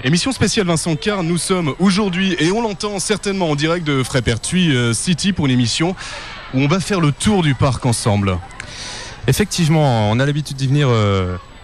Émission spéciale Vincent, car nous sommes aujourd'hui, et on l'entend certainement en direct de Frépertuis City pour une émission où on va faire le tour du parc ensemble. Effectivement, on a l'habitude d'y venir,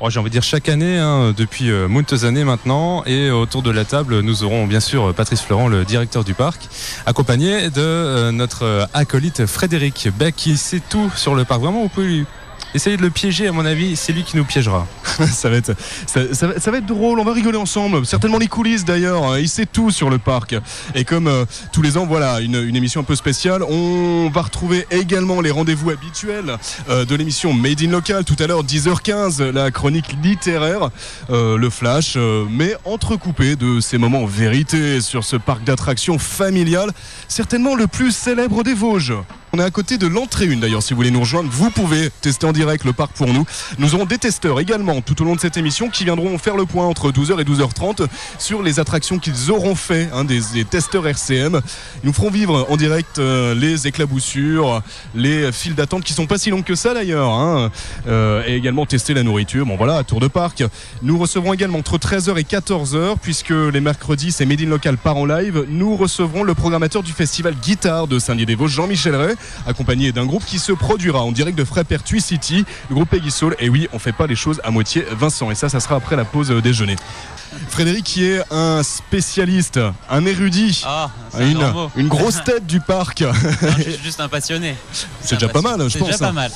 j'ai envie de dire chaque année, depuis moultes années maintenant. Et autour de la table, nous aurons bien sûr Patrice Florent, le directeur du parc, accompagné de notre acolyte Frédéric Beck, qui sait tout sur le parc. Vraiment, on peut essayer de le piéger, à mon avis, c'est lui qui nous piégera. ça va être drôle, on va rigoler ensemble. Certainement les coulisses d'ailleurs, il sait tout sur le parc. Et comme tous les ans, voilà, une émission un peu spéciale. On va retrouver également les rendez-vous habituels de l'émission Made in Local. Tout à l'heure, 10h15, la chronique littéraire, le flash, mais entrecoupé de ces moments vérité sur ce parc d'attractions familial, certainement le plus célèbre des Vosges. On est à côté de l'entrée 1 d'ailleurs, si vous voulez nous rejoindre, vous pouvez tester en direct le parc pour nous. Nous aurons des testeurs également tout au long de cette émission qui viendront faire le point entre 12h et 12h30 sur les attractions qu'ils auront fait, des testeurs RCM. Ils nous feront vivre en direct les éclaboussures, les files d'attente qui sont pas si longues que ça d'ailleurs, et également tester la nourriture. Bon voilà, tour de parc. Nous recevrons également entre 13h et 14h, puisque les mercredis c'est Made in Local part en live. Nous recevrons le programmateur du festival Guitare de Saint-Dié-des-Vosges, Jean-Michel Ray, accompagné d'un groupe qui se produira en direct de Frépertuis City, le groupe Peggy Soul. Et oui, on fait pas les choses à moitié, Vincent, et ça sera après la pause déjeuner. Frédéric qui est un spécialiste, un érudit, une grosse tête du parc. Non, je suis juste un passionné. C'est déjà pas mal, je pense. C'est déjà pas mal.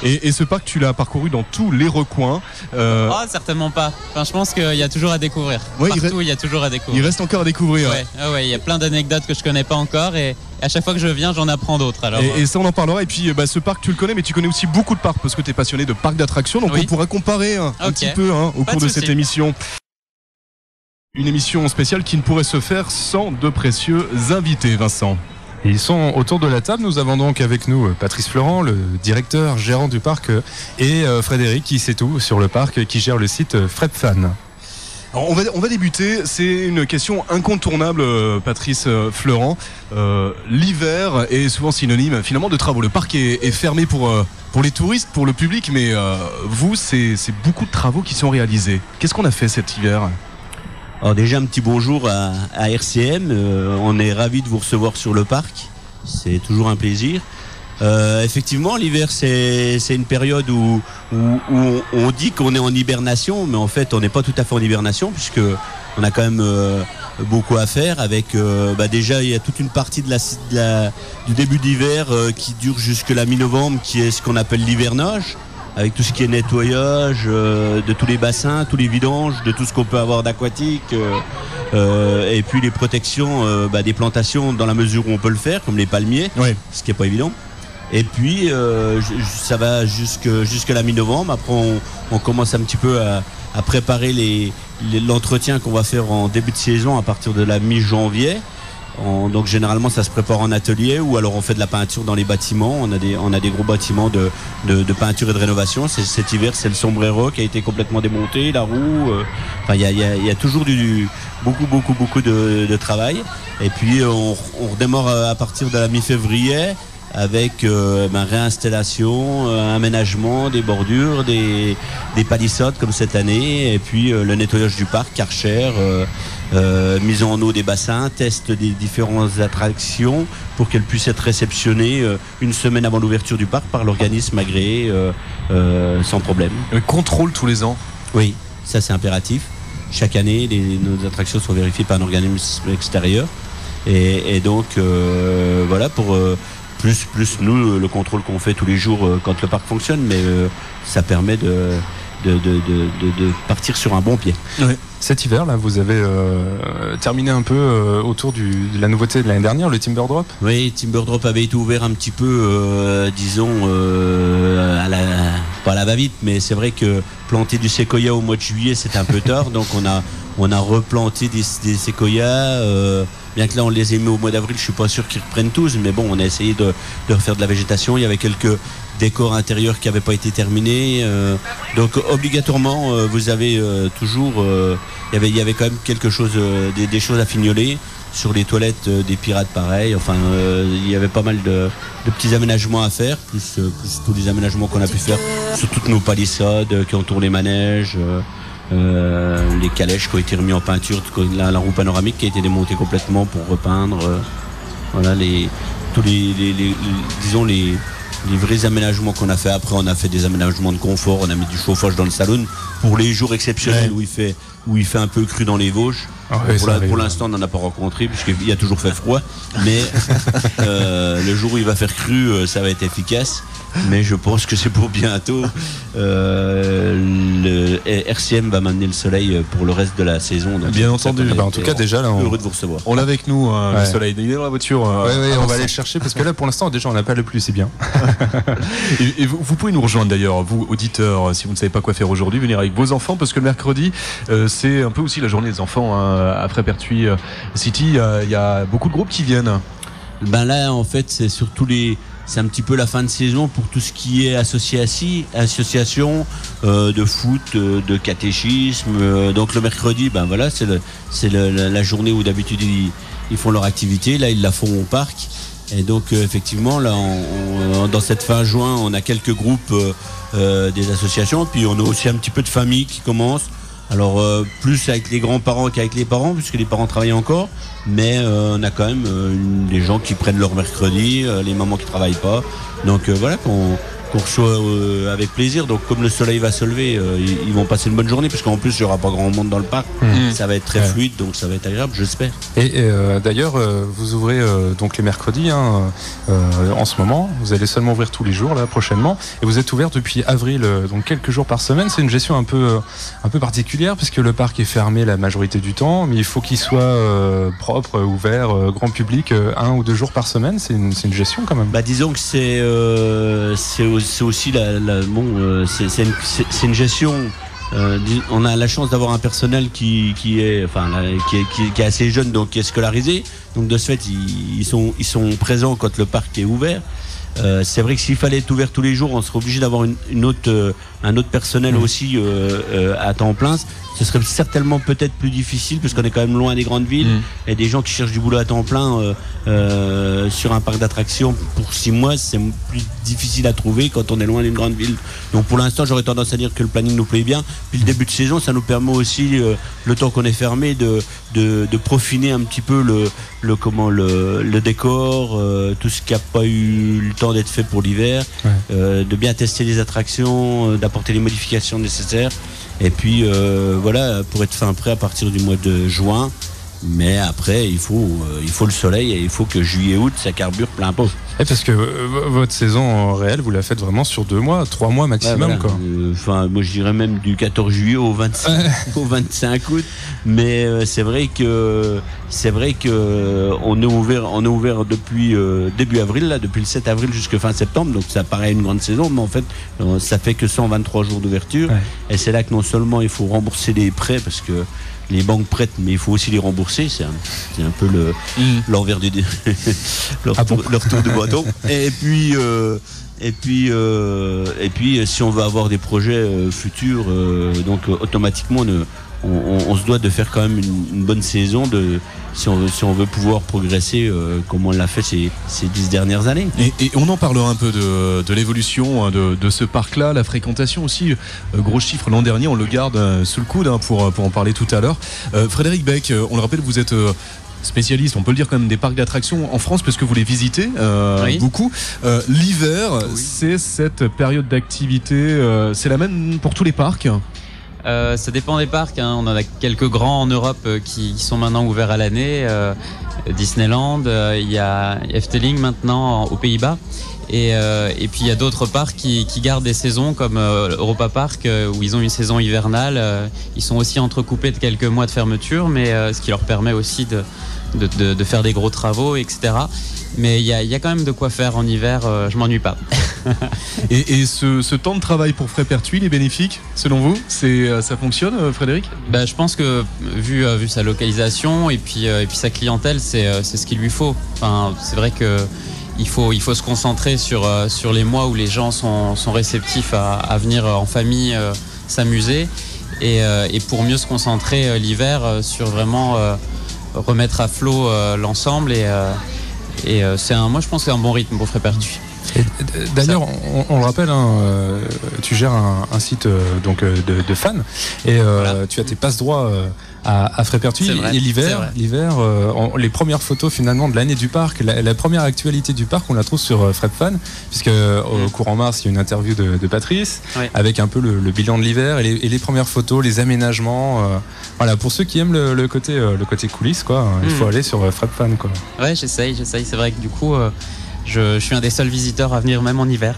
Et ce parc, tu l'as parcouru dans tous les recoins. Certainement pas. Enfin, je pense qu'il y a toujours à découvrir. Ouais, il y a toujours à découvrir. Il reste encore à découvrir. Ouais, il y a plein d'anecdotes que je connais pas encore et à chaque fois que je viens, j'en apprends d'autres. Alors, et ça, on en parlera. Et puis, ce parc, tu le connais, mais tu connais aussi beaucoup de parcs parce que tu es passionné de parcs d'attractions. Donc, on pourra comparer un petit peu au cours de cette émission. Une émission spéciale qui ne pourrait se faire sans de précieux invités, Vincent. Et ils sont autour de la table. Nous avons donc avec nous Patrice Florent, le directeur gérant du parc, et Frédéric qui sait tout sur le parc, qui gère le site FredFan. Alors on va débuter, c'est une question incontournable, Patrice Florent. L'hiver est souvent synonyme finalement de travaux. Le parc est fermé pour les touristes, pour le public, mais vous, c'est beaucoup de travaux qui sont réalisés. Qu'est-ce qu'on a fait cet hiver ? Alors déjà un petit bonjour à RCM, on est ravis de vous recevoir sur le parc, c'est toujours un plaisir. Effectivement, l'hiver c'est une période où on dit qu'on est en hibernation, mais en fait on n'est pas tout à fait en hibernation puisque on a quand même beaucoup à faire avec déjà il y a toute une partie du début d'hiver qui dure jusque la mi-novembre, qui est ce qu'on appelle l'hivernage, avec tout ce qui est nettoyage de tous les bassins, tous les vidanges, de tout ce qu'on peut avoir d'aquatique, et puis les protections des plantations dans la mesure où on peut le faire, comme les palmiers, ce qui n'est pas évident. Et puis ça va jusque la mi-novembre. Après on commence un petit peu à préparer l'entretien qu'on va faire en début de saison à partir de la mi-janvier. Donc généralement ça se prépare en atelier ou alors on fait de la peinture dans les bâtiments. On a des gros bâtiments de peinture et de rénovation. Cet hiver c'est le sombrero qui a été complètement démonté, la roue. Il y a toujours beaucoup de travail. Et puis on redémarre à partir de la mi-février avec réinstallation, aménagement des bordures, des palissades comme cette année, et puis le nettoyage du parc, Karcher, mise en eau des bassins, test des différentes attractions pour qu'elles puissent être réceptionnées une semaine avant l'ouverture du parc par l'organisme agréé sans problème. Le contrôle tous les ans. Oui, ça c'est impératif. Chaque année, nos attractions sont vérifiées par un organisme extérieur. Et donc, voilà, pour plus nous, le contrôle qu'on fait tous les jours quand le parc fonctionne, mais ça permet de partir sur un bon pied. Oui. Cet hiver, là, vous avez terminé un peu autour de la nouveauté de l'année dernière, le Timber Drop. Oui, Timber Drop avait été ouvert un petit peu, pas à la va-vite, mais c'est vrai que planter du séquoia au mois de juillet, c'est un peu tard, donc on a replanté des séquoias. Bien que là on les ait mis au mois d'avril, je suis pas sûr qu'ils reprennent tous, mais bon, on a essayé de refaire de la végétation. Il y avait quelques décors intérieurs qui n'avaient pas été terminés, donc obligatoirement vous avez toujours il y avait quand même quelque chose, des choses à fignoler sur les toilettes des pirates, pareil. Enfin il y avait pas mal de petits aménagements à faire, plus tous les aménagements qu'on a pu faire sur toutes nos palissades qui entourent les manèges. les calèches qui ont été remis en peinture, la roue panoramique qui a été démontée complètement pour repeindre. Voilà tous les vrais aménagements qu'on a fait. Après, on a fait des aménagements de confort, on a mis du chauffage dans le salon pour les jours exceptionnels où il fait un peu cru dans les Vosges. Pour l'instant, on n'en a pas rencontré puisqu'il y a toujours fait froid, mais le jour où il va faire cru, ça va être efficace. Mais je pense que c'est pour bientôt. Le RCM va m'amener le soleil pour le reste de la saison. Donc bien entendu. En tout cas, déjà là, heureux de vous recevoir. On l'a avec nous, le soleil. Il est dans la voiture. Oui, on va aller le chercher parce que là, pour l'instant, déjà, on n'a pas le plus, c'est bien. Et vous pouvez nous rejoindre d'ailleurs, vous auditeurs, si vous ne savez pas quoi faire aujourd'hui, venir avec vos enfants parce que le mercredi, c'est un peu aussi la journée des enfants à Frépertuis City. Il y a beaucoup de groupes qui viennent. Ben là, en fait, c'est un petit peu la fin de saison pour tout ce qui est association de foot, de catéchisme. Donc le mercredi, ben voilà, c'est la journée où d'habitude ils font leur activité. Là, ils la font au parc. Et donc effectivement, là, dans cette fin juin, on a quelques groupes des associations. Puis on a aussi un petit peu de famille qui commence. Alors plus avec les grands-parents qu'avec les parents, puisque les parents travaillent encore. Mais on a quand même des gens qui prennent leur mercredi, les mamans qui travaillent pas. Donc voilà, qu'on reçoit avec plaisir. Donc comme le soleil va se lever, ils vont passer une bonne journée, parce qu'en plus il n'y aura pas grand monde dans le parc. Ça va être très fluide, donc ça va être agréable, j'espère. Et d'ailleurs, vous ouvrez donc les mercredis en ce moment. Vous allez seulement ouvrir tous les jours là prochainement. Et vous êtes ouvert depuis avril, donc quelques jours par semaine. C'est une gestion un peu particulière, puisque le parc est fermé la majorité du temps, mais il faut qu'il soit propre, ouvert, grand public, 1 ou 2 jours par semaine. C'est une gestion quand même. Bah disons que c'est aussi c'est une gestion. On a la chance d'avoir un personnel qui est assez jeune, donc qui est scolarisé. Donc de ce fait, ils sont présents quand le parc est ouvert. C'est vrai que s'il fallait être ouvert tous les jours, on serait obligé d'avoir un autre personnel aussi à temps plein. Ce serait certainement peut-être plus difficile parce qu'on est quand même loin des grandes villes et des gens qui cherchent du boulot à temps plein sur un parc d'attractions pour 6 mois, c'est plus difficile à trouver quand on est loin d'une grande ville. Donc pour l'instant, j'aurais tendance à dire que le planning nous plaît bien. Puis le début de saison, ça nous permet aussi, le temps qu'on est fermé, de profiner un petit peu le décor, tout ce qui n'a pas eu le temps d'être fait pour l'hiver, de bien tester les attractions, d'apporter les modifications nécessaires. Et puis voilà, pour être fin prêt à partir du mois de juin. Mais après, il faut le soleil et il faut que juillet-août, ça carbure plein pot. Et parce que votre saison réelle, vous la faites vraiment sur 2 mois, 3 mois maximum, quoi. Moi, je dirais même du 14 juillet au 25 août. Mais c'est vrai que on est ouvert depuis début avril, là, depuis le 7 avril jusqu'à fin septembre. Donc ça paraît une grande saison, mais en fait, ça fait que 123 jours d'ouverture. Et c'est là que non seulement il faut rembourser les prêts, parce que les banques prêtent, mais il faut aussi les rembourser. C'est un peu l'envers leur tour de bâton. Et puis, si on veut avoir des projets futurs, donc automatiquement, on se doit de faire quand même une bonne saison si on veut pouvoir progresser comme on l'a fait ces 10 dernières années. Et on en parlera un peu de l'évolution de ce parc-là, la fréquentation aussi. Gros chiffre l'an dernier, on le garde sous le coude pour en parler tout à l'heure. Frédéric Beck, on le rappelle, vous êtes spécialiste, on peut le dire quand même, des parcs d'attractions en France parce que vous les visitez beaucoup. L'hiver, c'est cette période d'activité, c'est la même pour tous les parcs? Ça dépend des parcs, hein. On en a quelques grands en Europe qui sont maintenant ouverts à l'année. Disneyland, il y a Efteling maintenant aux Pays-Bas. Et puis il y a d'autres parcs qui gardent des saisons comme Europa Park où ils ont une saison hivernale. Ils sont aussi entrecoupés de quelques mois de fermeture, mais ce qui leur permet aussi de faire des gros travaux, etc. Mais il y a quand même de quoi faire en hiver, je m'ennuie pas. Et ce temps de travail pour Frépertuis, il est bénéfique selon vous? Ça fonctionne, Frédéric? Je pense que vu sa localisation et puis sa clientèle, c'est ce qu'il lui faut. Enfin, c'est vrai que il faut se concentrer sur les mois où les gens sont réceptifs à venir en famille s'amuser et pour mieux se concentrer l'hiver sur vraiment remettre à flot l'ensemble et moi je pense que c'est un bon rythme pour Frépertuis. D'ailleurs, on le rappelle, tu gères un site de fans et tu as tes passe-droits à Frépertuis. Et l'hiver, les premières photos finalement de l'année du parc, la première actualité du parc, on la trouve sur FrepFan, puisque au courant mars, il y a une interview de Patrice avec un peu le bilan de l'hiver et les premières photos, les aménagements. Voilà, pour ceux qui aiment le côté coulisses, quoi, il faut aller sur FrepFan, quoi. Ouais, j'essaye. C'est vrai que du coup. Je suis un des seuls visiteurs à venir même en hiver,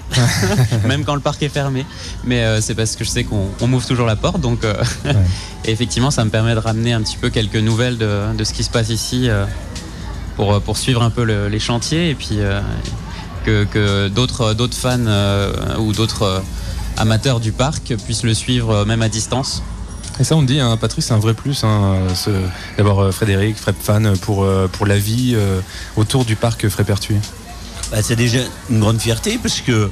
même quand le parc est fermé. Mais c'est parce que je sais qu'on m'ouvre toujours la porte. Donc, et effectivement, ça me permet de ramener un petit peu quelques nouvelles de ce qui se passe ici pour suivre un peu les chantiers. Et puis que d'autres fans ou d'autres amateurs du parc puissent le suivre même à distance. Et ça, on dit, Patrice, c'est un vrai plus, d'avoir Frédéric, FrepFan, pour la vie autour du parc Frépertuis. C'est déjà une grande fierté parce que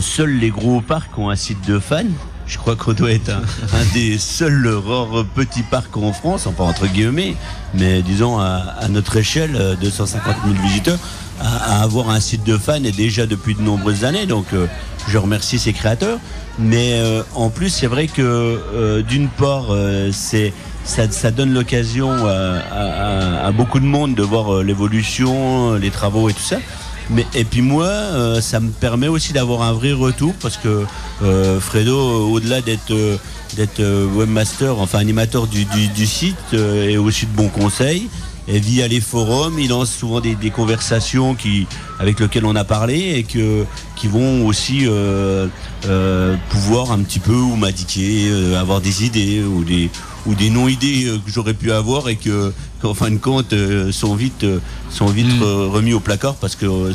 seuls les gros parcs ont un site de fans. Je crois qu'on doit être un des seuls rares petits parcs en France, enfin entre guillemets, mais disons à notre échelle, 250 000 visiteurs, à avoir un site de fans et déjà depuis de nombreuses années. Donc je remercie ses créateurs. Mais en plus, c'est vrai que d'une part, ça donne l'occasion à beaucoup de monde de voir l'évolution, les travaux et tout ça. Et puis moi, ça me permet aussi d'avoir un vrai retour parce que Fredo, au-delà d'être webmaster, enfin animateur du site, et aussi de bons conseils. Et via les forums, il lance souvent des conversations avec lesquelles on a parlé et qui vont aussi pouvoir un petit peu ou m'indiquer, avoir des idées ou des non-idées que j'aurais pu avoir et qu'en fin de compte sont vite remis au placard parce que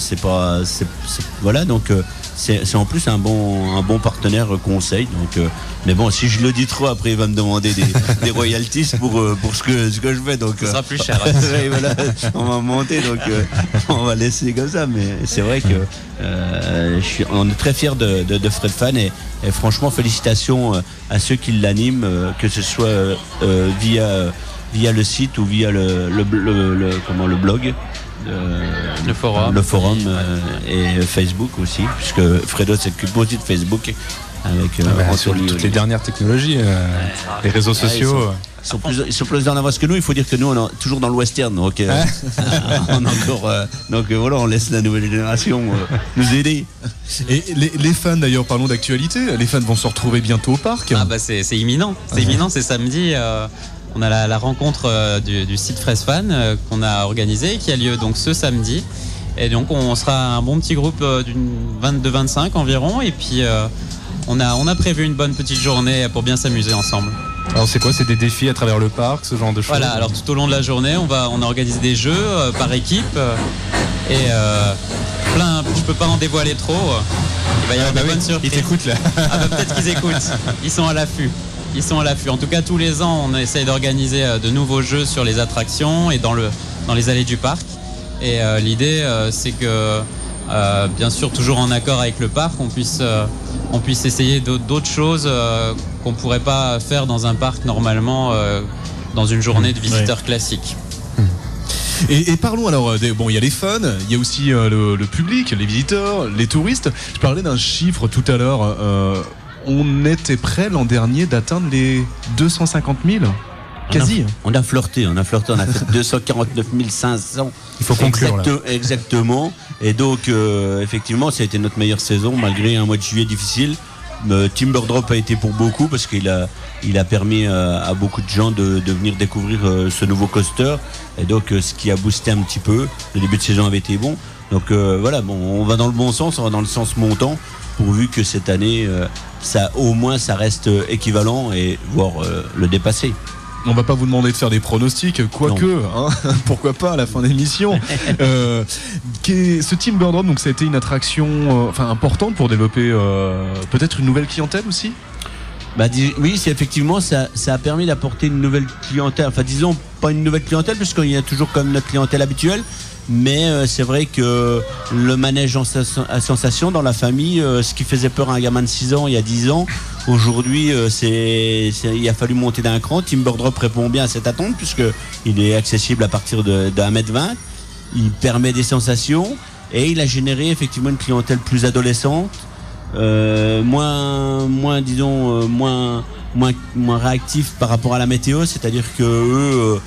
voilà, donc c'est en plus un bon partenaire conseil. Donc mais bon, si je le dis trop, après il va me demander des royalties pour ce que je fais. Donc ça sera plus cher. Et voilà, on va monter, donc on va laisser comme ça. Mais c'est vrai que on est très fiers de FrepFan et franchement félicitations à ceux qui l'animent, que ce soit via le site ou via le blog, le forum et Facebook aussi, puisque Fredo s'occupe aussi de Facebook avec sur toutes les dernières technologies, les réseaux sociaux. Ils sont plus en avance que nous. Il faut dire que nous, on est toujours dans le western, donc on encore. Donc voilà, on laisse la nouvelle génération nous aider. Et les fans, d'ailleurs, parlons d'actualité. Les fans vont se retrouver bientôt au parc. Ah bah c'est imminent. C'est imminent. C'est samedi. On a la rencontre du site FrepFan qu'on a organisé, qui a lieu donc ce samedi. Et donc on sera un bon petit groupe de 25 environ. Et puis on a prévu une bonne petite journée pour bien s'amuser ensemble. Alors c'est quoi? C'est des défis à travers le parc, ce genre de choses? Voilà, alors tout au long de la journée, on a organisé des jeux par équipe et plein. Je peux pas en dévoiler trop. Il va y avoir de bonnes surprises. Ils t'écoutent là. Ah bah peut-être qu'ils écoutent. Ils sont à l'affût. En tout cas, tous les ans, on essaye d'organiser de nouveaux jeux sur les attractions et dans les allées du parc. Et l'idée, c'est que, bien sûr, toujours en accord avec le parc, on puisse essayer d'autres choses qu'on pourrait pas faire dans un parc normalement, dans une journée de visiteurs classiques. Et parlons alors, il y a les fans, il y a aussi le public, les visiteurs, les touristes. Je parlais d'un chiffre tout à l'heure. On était prêt l'an dernier d'atteindre les 250 000. Quasi. On a flirté, on a fait 249 500. Il faut conclure là. Exactement. Et donc, effectivement, ça a été notre meilleure saison, malgré un mois de juillet difficile. Timber Drop a été pour beaucoup parce qu'il a permis à beaucoup de gens de venir découvrir ce nouveau coaster. Et donc, ce qui a boosté un petit peu. Le début de saison avait été bon. Donc voilà, on va dans le bon sens, on va dans le sens montant, pourvu que cette année, au moins ça reste équivalent et voire le dépasser. On va pas vous demander de faire des pronostics, quoique, pourquoi pas à la fin de l'émission. Ce Timber Drop, donc ça a été une attraction importante pour développer peut-être une nouvelle clientèle aussi. Oui, c'est effectivement, ça a permis d'apporter une nouvelle clientèle. Enfin, disons pas une nouvelle clientèle, puisqu'il y a toujours comme notre clientèle habituelle. Mais c'est vrai que le manège à sensation dans la famille, ce qui faisait peur à un gamin de 6 ans il y a 10 ans, aujourd'hui il a fallu monter d'un cran. Timber Drop répond bien à cette attente puisqu'il est accessible à partir de 1,20 m. Il permet des sensations et il a généré effectivement une clientèle plus adolescente, moins réactif par rapport à la météo, c'est-à-dire que eux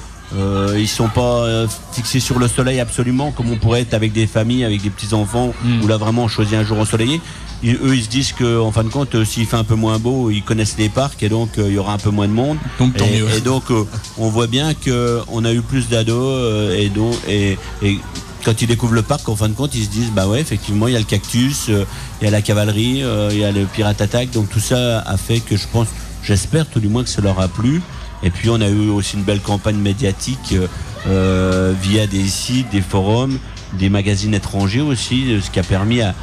ils sont pas fixés sur le soleil absolument comme on pourrait être avec des familles, avec des petits enfants où là vraiment on choisit un jour ensoleillé. Eux ils se disent que en fin de compte s'il fait un peu moins beau, ils connaissent les parcs et donc il y aura un peu moins de monde. Donc tant mieux. Et donc on voit bien que on a eu plus d'ados et quand ils découvrent le parc, en fin de compte, ils se disent bah ouais, effectivement, il y a le cactus, il y a la cavalerie, il y a le pirate attack. Donc tout ça a fait que j'espère tout du moins que ça leur a plu. Et puis on a eu aussi une belle campagne médiatique via des sites, des forums, des magazines étrangers aussi, ce qui a permis à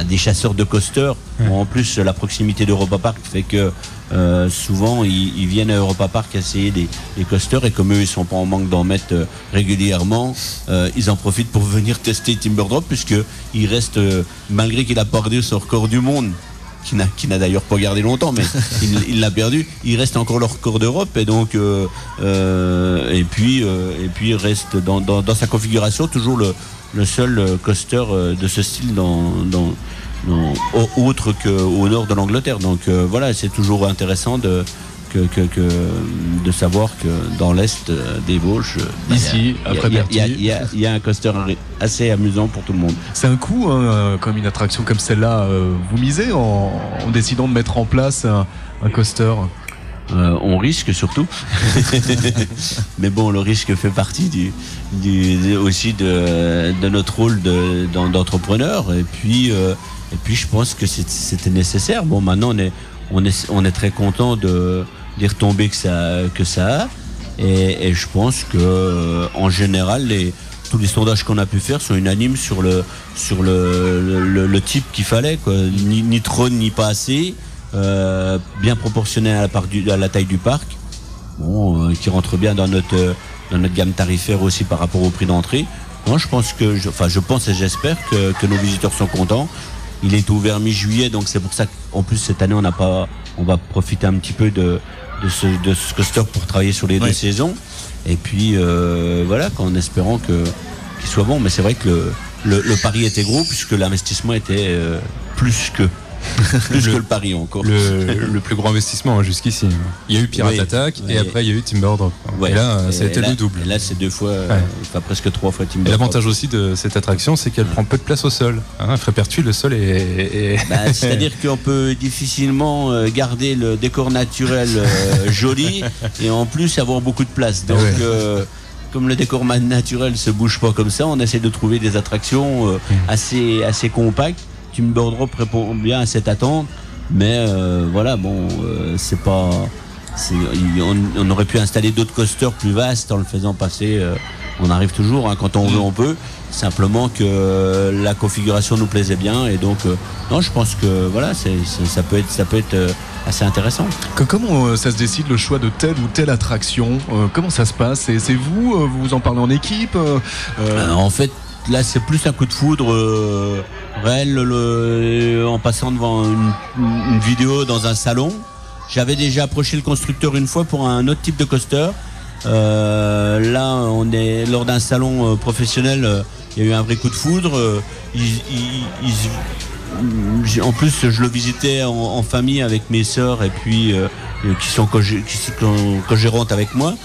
des chasseurs de coasters. Bon, en plus, la proximité d'Europa Park fait que souvent ils viennent à Europa Park essayer des coasters, et comme eux ils sont pas en manque d'en mettre régulièrement, ils en profitent pour venir tester Timberdrop, puisque il reste, malgré qu'il a perdu son record du monde, qui n'a d'ailleurs pas gardé longtemps, mais il l'a perdu, il reste encore le record d'Europe, et donc et puis il reste dans sa configuration toujours le seul coaster de ce style autre qu'au nord de l'Angleterre. Donc voilà, c'est toujours intéressant de savoir que dans l'est des Vosges, ici, après Berthier, il y a un coaster assez amusant pour tout le monde. c'est un coût, comme une attraction comme celle-là. Vous misez en décidant de mettre en place un coaster? On risque surtout, mais bon, le risque fait partie aussi de notre rôle d'entrepreneur. Et puis je pense que c'était nécessaire. Bon, maintenant on est très content des retombées que ça a, et je pense que en général tous les sondages qu'on a pu faire sont unanimes sur le type qu'il fallait, quoi. Ni trop ni pas assez. Bien proportionné à la taille du parc, qui rentre bien dans notre gamme tarifaire aussi par rapport au prix d'entrée. Moi, je pense et j'espère que nos visiteurs sont contents. Il est ouvert mi-juillet, donc c'est pour ça qu'en plus cette année on va profiter un petit peu de ce coaster pour travailler sur les deux saisons. Et puis voilà, en espérant qu'il soit bon. Mais c'est vrai que le pari était gros, puisque l'investissement était plus que le pari encore. Le plus gros investissement jusqu'ici. Il y a eu Pirate Attack et après il y a eu Timberdrop. Et là, ça a été le double. Et là, c'est 2 fois, presque 3 fois Timberdrop. Et l'avantage aussi de cette attraction, c'est qu'elle prend peu de place au sol. À Frépertuis, le sol est... c'est-à-dire qu'on peut difficilement garder le décor naturel joli et en plus avoir beaucoup de place. Donc, comme le décor naturel se bouge pas comme ça, on essaie de trouver des attractions assez compactes. Timberdrop répond bien à cette attente, mais voilà, bon, on aurait pu installer d'autres coasters plus vastes en le faisant passer. On arrive toujours, quand on veut, on peut. Simplement que la configuration nous plaisait bien, et donc non, je pense que voilà, ça peut être assez intéressant. Comment ça se décide, le choix de telle ou telle attraction? Comment ça se passe? C'est vous en parlez en équipe? En fait, là, c'est plus un coup de foudre réel, en passant devant une vidéo dans un salon. J'avais déjà approché le constructeur une fois pour un autre type de coaster. Là, on est lors d'un salon professionnel. Il y a eu un vrai coup de foudre. En plus, je le visitais en famille avec mes sœurs, et puis qui sont co-gérantes avec moi.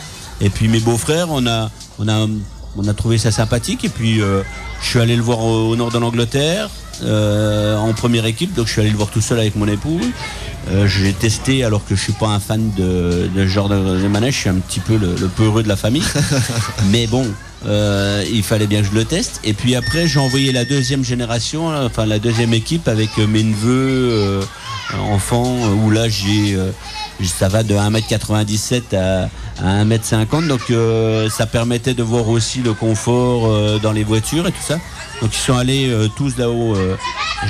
Et puis mes beaux-frères, on a trouvé ça sympathique, et puis je suis allé le voir au nord de l'Angleterre en première équipe, donc je suis allé le voir tout seul avec mon épouse. J'ai testé, alors que je suis pas un fan de ce genre de manège, je suis un petit peu le peureux de la famille. Mais bon, il fallait bien que je le teste. Et puis après, j'ai envoyé la deuxième génération, enfin la deuxième équipe avec mes neveux enfants, où là ça va de 1m97 à 1m50, donc ça permettait de voir aussi le confort dans les voitures et tout ça. Donc ils sont allés tous là-haut.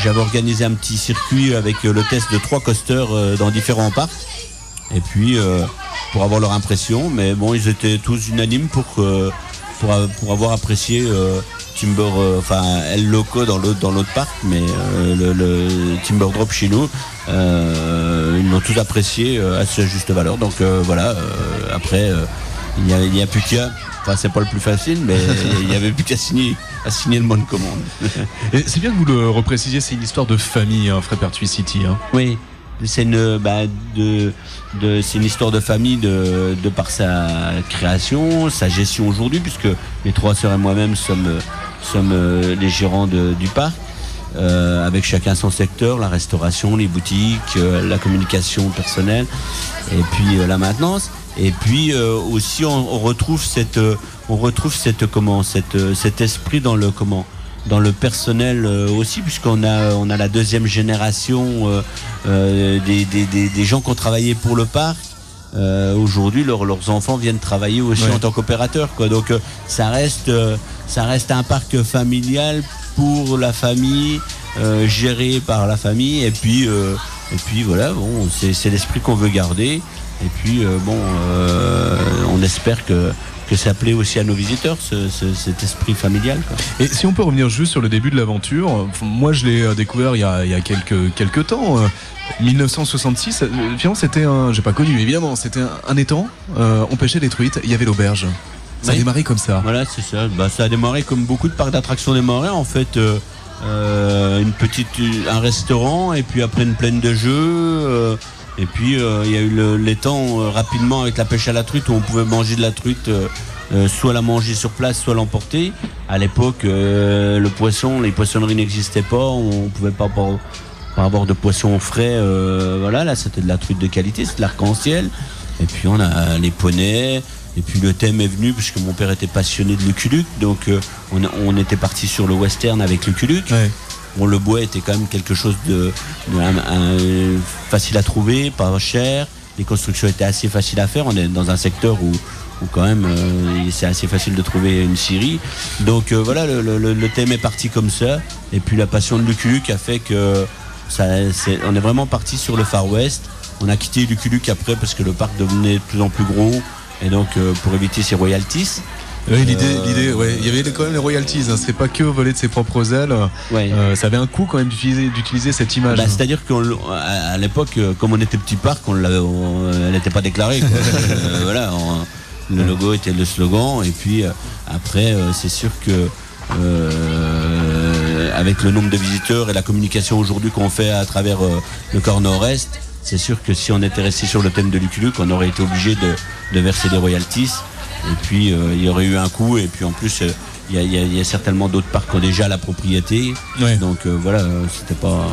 J'avais organisé un petit circuit avec le test de 3 coasters dans différents parcs, et puis pour avoir leur impression. Mais bon, ils étaient tous unanimes pour avoir apprécié El Loco dans l'autre parc, mais le Timberdrop chez nous, ils l'ont tous apprécié à sa juste valeur. Donc voilà, après il y a plus qu'à, enfin c'est pas le plus facile, mais il y avait plus qu'à signer à signer le bon de commande. Et c'est bien que vous le reprécisiez, c'est une histoire de famille, hein, Frépertuis City. Hein. Oui, c'est c'est une histoire de famille de par sa création, sa gestion aujourd'hui, puisque les 3 sœurs et moi-même sommes les gérants du parc. Avec chacun son secteur, la restauration, les boutiques, la communication personnelle et puis la maintenance. Et puis aussi on retrouve cet esprit dans le personnel aussi, puisqu'on a la deuxième génération des gens qui ont travaillé pour le parc. Aujourd'hui leurs enfants viennent travailler aussi en tant qu'opérateurs, quoi. Donc ça reste un parc familial pour la famille, géré par la famille, et puis voilà, bon, c'est l'esprit qu'on veut garder, et puis on espère que ça plaît aussi à nos visiteurs, cet esprit familial, quoi. Et si on peut revenir juste sur le début de l'aventure, moi je l'ai découvert il y a quelques temps. 1966, finalement c'était j'ai pas connu évidemment, c'était un étang, on pêchait des truites, il y avait l'auberge. Ça a démarré comme ça. Voilà, c'est ça. Ça a démarré comme beaucoup de parcs d'attractions démarraient, en fait. Un restaurant, et puis après une plaine de jeux. Et puis il y a eu l'étang rapidement avec la pêche à la truite, où on pouvait manger de la truite, soit la manger sur place, soit l'emporter. À l'époque, les poissonneries n'existaient pas, on pouvait pas avoir de poissons frais. Voilà, là c'était de la truite de qualité, c'est de l'arc-en-ciel. Et puis on a les poneys. Et puis le thème est venu parce que mon père était passionné de Lucky Luke, donc on était parti sur le western avec Lucky Luke. Ouais. Bon, le bois était quand même quelque chose de facile à trouver, pas cher. Les constructions étaient assez faciles à faire. On est dans un secteur où quand même c'est assez facile de trouver une scierie. Donc voilà, le thème est parti comme ça. Et puis la passion de Lucky Luke a fait que on est vraiment parti sur le Far West. On a quitté Lucky Luke après parce que le parc devenait de plus en plus gros. Et donc pour éviter ces royalties. Oui, l'idée, ouais, il y avait quand même les royalties, hein. C'est pas que voler de ses propres ailes. Ouais. Ça avait un coût quand même d'utiliser cette image. C'est-à-dire qu'à l'époque, comme on était petit parc, elle n'était pas déclarée, quoi. Voilà, le logo était le slogan, et puis après, c'est sûr que avec le nombre de visiteurs et la communication aujourd'hui qu'on fait à travers le corps nord-est, c'est sûr que si on était resté sur le thème de Lucky Luke, on aurait été obligé de verser des royalties. Et puis il y aurait eu un coût. Et puis en plus, il y a certainement d'autres parcs qui ont déjà la propriété. Ouais. Donc voilà, c'était pas.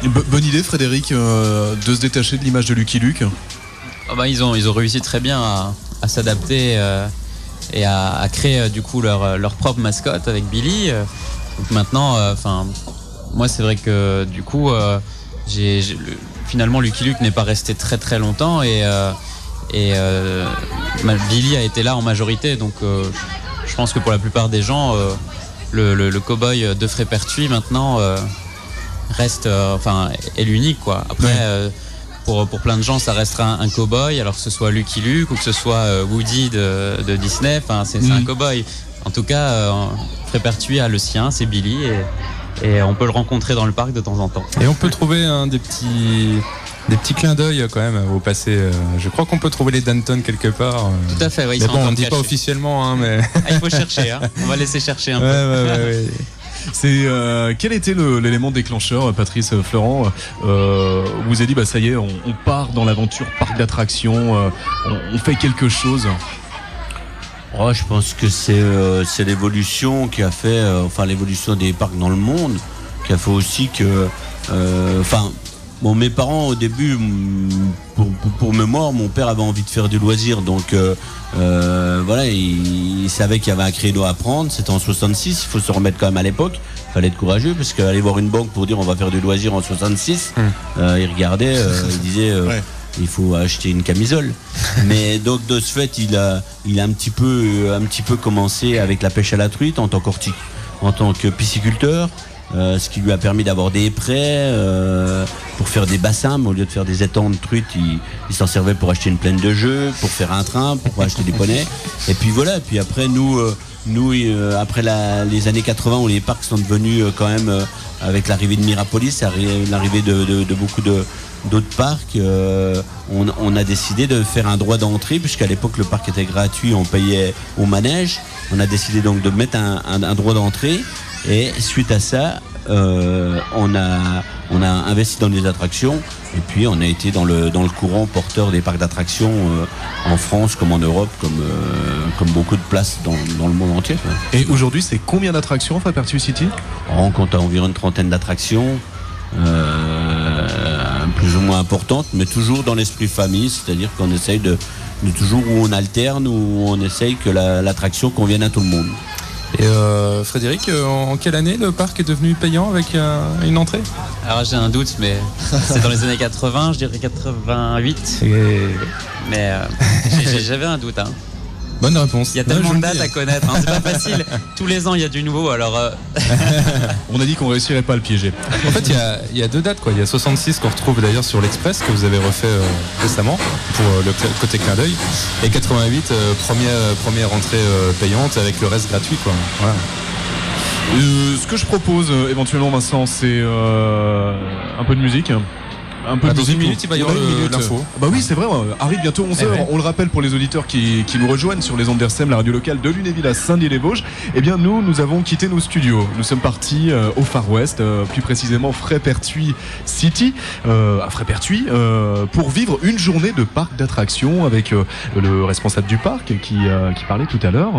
Bonne idée, Frédéric, de se détacher de l'image de Lucky Luke. Ils ont réussi très bien à s'adapter et à créer du coup leur propre mascotte avec Billy. Donc maintenant, moi c'est vrai que du coup, finalement Lucky Luke n'est pas resté très très longtemps et Billy a été là en majorité, donc je pense que pour la plupart des gens le cow-boy de Frépertuis maintenant reste est l'unique, quoi. Après pour plein de gens ça restera un cow-boy, alors que ce soit Lucky Luke ou que ce soit Woody de Disney, c'est un cow-boy. En tout cas Frépertuis a le sien, c'est Billy, et on peut le rencontrer dans le parc de temps en temps. Et on peut trouver des petits clins d'œil quand même au passé. Je crois qu'on peut trouver les Danton quelque part. Tout à fait, oui. Mais bon, on ne dit pas officiellement, hein, mais. Il faut chercher, hein. On va laisser chercher un peu. Ouais. C'est quel était l'élément déclencheur, Patrice Florent, vous avez dit ça y est, on part dans l'aventure parc d'attractions, on fait quelque chose. Je pense que c'est l'évolution qui a fait, l'évolution des parcs dans le monde, qui a fait aussi que, mes parents au début, pour mémoire, mon père avait envie de faire du loisir, donc il savait qu'il y avait un créneau à prendre. C'était en 66, il faut se remettre quand même à l'époque. Il fallait être courageux, parce qu'aller voir une banque pour dire on va faire du loisir en 66, il regardait, il disait il faut acheter une camisole. Mais donc de ce fait, il a un petit peu commencé avec la pêche à la truite en tant que pisciculteur. Ce qui lui a permis d'avoir des prêts pour faire des bassins, mais au lieu de faire des étangs de truite, il s'en servait pour acheter une plaine de jeux, pour faire un train, pour acheter des poneys. Et puis voilà, et puis après nous après les années 80 où les parcs sont devenus quand même avec l'arrivée de Mirapolis, l'arrivée de beaucoup d'autres parcs, on a décidé de faire un droit d'entrée, puisqu'à l'époque le parc était gratuit, on payait au manège. On a décidé donc de mettre un droit d'entrée, et suite à ça, on a investi dans les attractions, et puis on a été dans le courant porteur des parcs d'attractions en France comme en Europe, comme beaucoup de places dans le monde entier. Et aujourd'hui, c'est combien d'attractions Frapertu City? On compte environ une trentaine d'attractions, plus ou moins importantes, mais toujours dans l'esprit famille, c'est-à-dire qu'on essaye de toujours où on alterne, où on essaye que l'attraction convienne à tout le monde. Et Frédéric, en quelle année le parc est devenu payant avec une entrée? Alors j'ai un doute, mais c'est dans les années 80, je dirais 88. Mais j'avais un doute. Bonne réponse. Il y a tellement de dates à connaître, c'est pas facile. Tous les ans il y a du nouveau, alors... On a dit qu'on réussirait pas à le piéger. En fait, il y a deux dates, quoi. Il y a 66 qu'on retrouve d'ailleurs sur l'Express, que vous avez refait récemment pour le côté clin d'œil, et 88 première entrée payante avec le reste gratuit, quoi. Voilà. Ce que je propose éventuellement, Vincent, c'est un peu de musique. Un peu dans une minute, il va y avoir l'info. Bah oui, c'est vrai, arrive bientôt 11h. Ouais. On le rappelle pour les auditeurs qui nous rejoignent sur les ondes d'RCM, la radio locale de Lunéville à Saint-Dié-les-Vosges. Eh bien, nous avons quitté nos studios. Nous sommes partis au Far West, plus précisément Frapertu City, à Frapertu, pour vivre une journée de parc d'attractions avec le responsable du parc qui parlait tout à l'heure,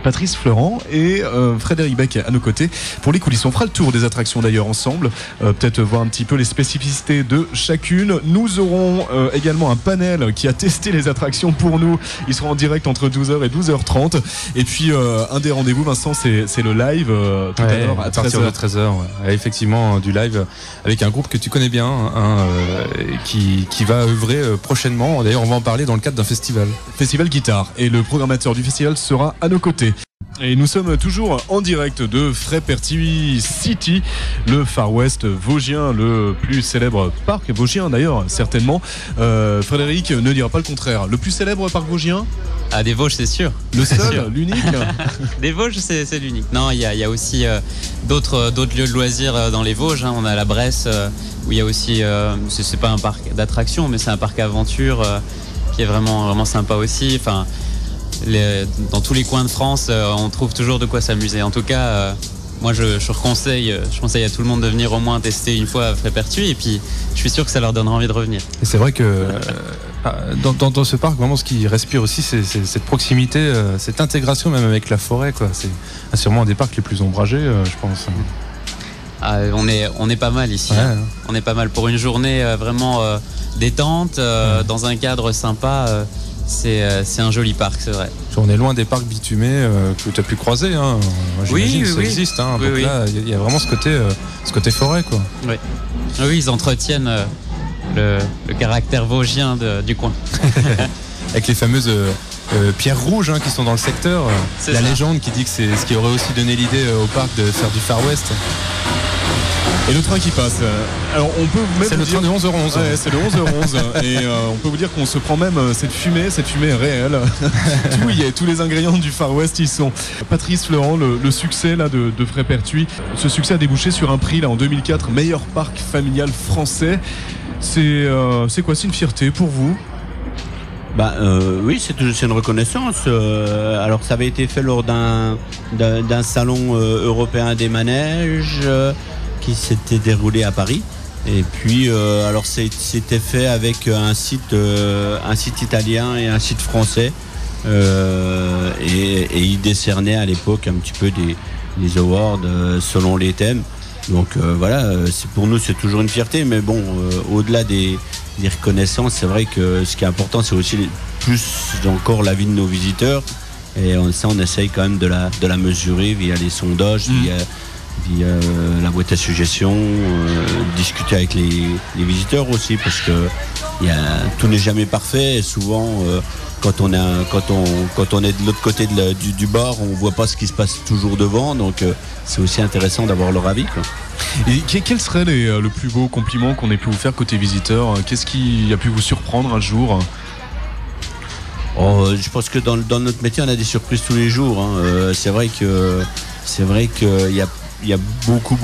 Patrice Fleurant, et Frédéric Beck à nos côtés pour les coulisses. On fera le tour des attractions d'ailleurs ensemble, peut-être voir un petit peu les spécificités de chacune. Nous aurons également un panel qui a testé les attractions pour nous. Ils seront en direct entre 12h et 12h30. Et puis un des rendez-vous, Vincent, c'est le live tout à l'heure à partir de 13h. Ouais. Effectivement, du live avec un groupe que tu connais bien, qui va œuvrer prochainement. D'ailleurs, on va en parler dans le cadre d'un festival. Festival Guitare. Et le programmateur du festival sera à nos côtés. Et nous sommes toujours en direct de Frapertu City, le Far West vosgien, le plus célèbre parc vosgien d'ailleurs, certainement. Frédéric ne dira pas le contraire. Le plus célèbre parc vosgien? Ah, des Vosges, c'est sûr. Le seul, l'unique. Des Vosges, c'est l'unique. Non, il y a aussi d'autres lieux de loisirs dans les Vosges. On a la Bresse, où il y a aussi, c'est pas un parc d'attractions, mais c'est un parc aventure qui est vraiment sympa aussi. Enfin, dans tous les coins de France, on trouve toujours de quoi s'amuser. En tout cas, moi je conseille à tout le monde de venir au moins tester une fois à Frapertu, et puis je suis sûr que ça leur donnera envie de revenir. Et c'est vrai que dans ce parc, vraiment ce qui respire aussi, c'est cette proximité, cette intégration même avec la forêt, quoi. C'est sûrement un des parcs les plus ombragés, je pense. Ah, on est pas mal ici. Ouais. On est pas mal pour une journée vraiment détente, dans un cadre sympa. C'est un joli parc, c'est vrai. On est loin des parcs bitumés que tu as pu croiser. Moi, j'imagine que ça existe. Donc là, il y a vraiment ce côté forêt, quoi. Oui, ils entretiennent le caractère vosgien du coin. Avec les fameuses pierres rouges qui sont dans le secteur. La légende qui dit que c'est ce qui aurait aussi donné l'idée au parc de faire du Far West. Et le train qui passe. Alors on peut même c'est le train de 11h11. Ouais, c'est le 11h11. Et on peut vous dire qu'on se prend même cette fumée est réelle. Tout y est, tous les ingrédients du Far West y sont. Patrice Fleurant, le succès là de Frapertu, ce succès a débouché sur un prix là en 2004, meilleur parc familial français. C'est quoi, c'est une fierté pour vous? Oui, c'est une reconnaissance. Alors ça avait été fait lors d'un salon européen des manèges qui s'était déroulé à Paris. Et puis alors c'était fait avec un site italien et un site français. Et ils décernaient à l'époque un petit peu des awards selon les thèmes. Donc voilà, pour nous c'est toujours une fierté, mais bon, au-delà des reconnaissances, c'est vrai que ce qui est important, c'est aussi plus encore la vie de nos visiteurs. Et on essaye quand même de la mesurer via les sondages, via la boîte à suggestions, discuter avec les visiteurs aussi, parce que tout n'est jamais parfait. Et souvent, quand on est de l'autre côté du bar, on voit pas ce qui se passe toujours devant. Donc c'est aussi intéressant d'avoir leur avis, quoi. Et quel serait le plus beau compliment qu'on ait pu vous faire côté visiteur? Qu'est-ce qui a pu vous surprendre un jour? Je pense que dans notre métier, on a des surprises tous les jours. C'est vrai que il y a beaucoup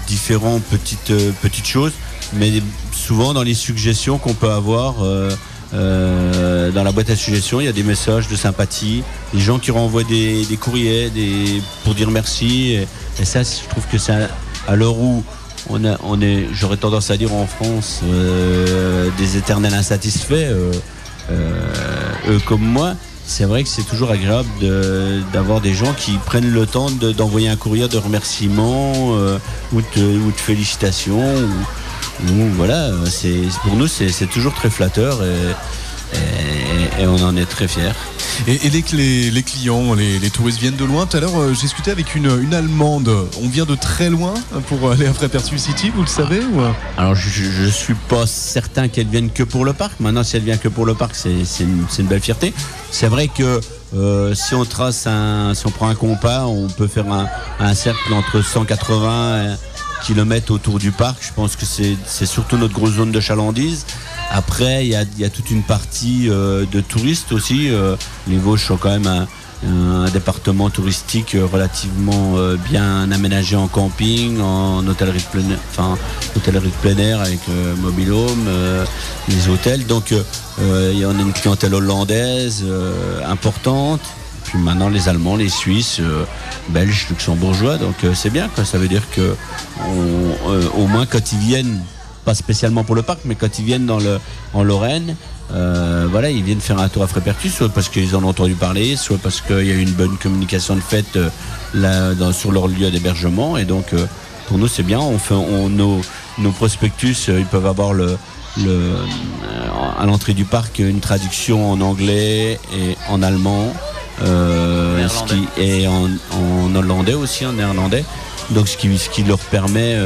différentes petites choses, mais souvent dans les suggestions qu'on peut avoir dans la boîte à suggestions, il y a des messages de sympathie, des gens qui renvoient des courriers pour dire merci, et ça, je trouve que c'est à l'heure où on est, j'aurais tendance à dire en France, des éternels insatisfaits, eux comme moi. C'est vrai que c'est toujours agréable d'avoir des gens qui prennent le temps d'envoyer un courrier de remerciement ou de félicitations. Voilà, pour nous c'est toujours très flatteur et on en est très fiers. Et les clients, les touristes viennent de loin. Tout à l'heure, j'ai discuté avec une Allemande. On vient de très loin pour aller à Frépertuis City, vous le savez ou... Alors, je suis pas certain qu'elle vienne que pour le parc. Maintenant, si elle vient que pour le parc, c'est une belle fierté. C'est vrai que si on prend un compas, on peut faire un cercle entre 180 km autour du parc. Je pense que c'est surtout notre grosse zone de chalandise. Après, il y a toute une partie de touristes aussi. Les Vosges sont quand même un département touristique relativement bien aménagé en camping, en hôtellerie de plein air avec mobil-home, les hôtels. Donc, il y en a une clientèle hollandaise importante. Puis maintenant, les Allemands, les Suisses, Belges, Luxembourgeois. Donc, c'est bien, quoi. Ça veut dire que au moins quand ils viennent, pas spécialement pour le parc, mais quand ils viennent en Lorraine, voilà, ils viennent faire un tour à Frépertuis, soit parce qu'ils en ont entendu parler, soit parce qu'il y a eu une bonne communication de fait sur leur lieu d'hébergement. Et donc, pour nous, c'est bien. Nos prospectus, ils peuvent avoir à l'entrée du parc une traduction en anglais et en allemand, et en hollandais aussi, en néerlandais. Donc ce qui leur permet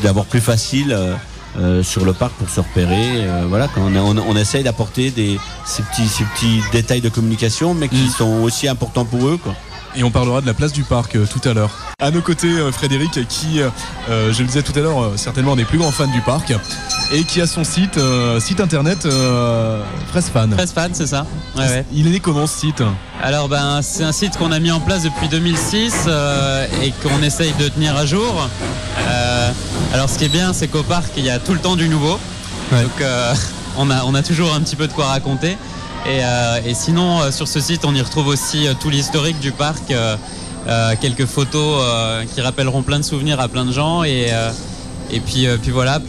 d'avoir plus facile sur le parc pour se repérer. Voilà, quand on essaye d'apporter ces petits détails de communication, mais qui sont aussi importants pour eux, quoi. Et on parlera de la place du parc tout à l'heure. À nos côtés, Frédéric, qui, je le disais tout à l'heure, certainement un des plus grands fans du parc, et qui a son site internet Fressfan. Fressfan, c'est ça. Ouais. Il est né comment, ce site ? Alors c'est un site qu'on a mis en place depuis 2006 et qu'on essaye de tenir à jour. Alors ce qui est bien, c'est qu'au parc, il y a tout le temps du nouveau. Ouais. Donc on a toujours un petit peu de quoi raconter. Et sinon, sur ce site, on y retrouve aussi tout l'historique du parc, quelques photos qui rappelleront plein de souvenirs à plein de gens, et puis voilà,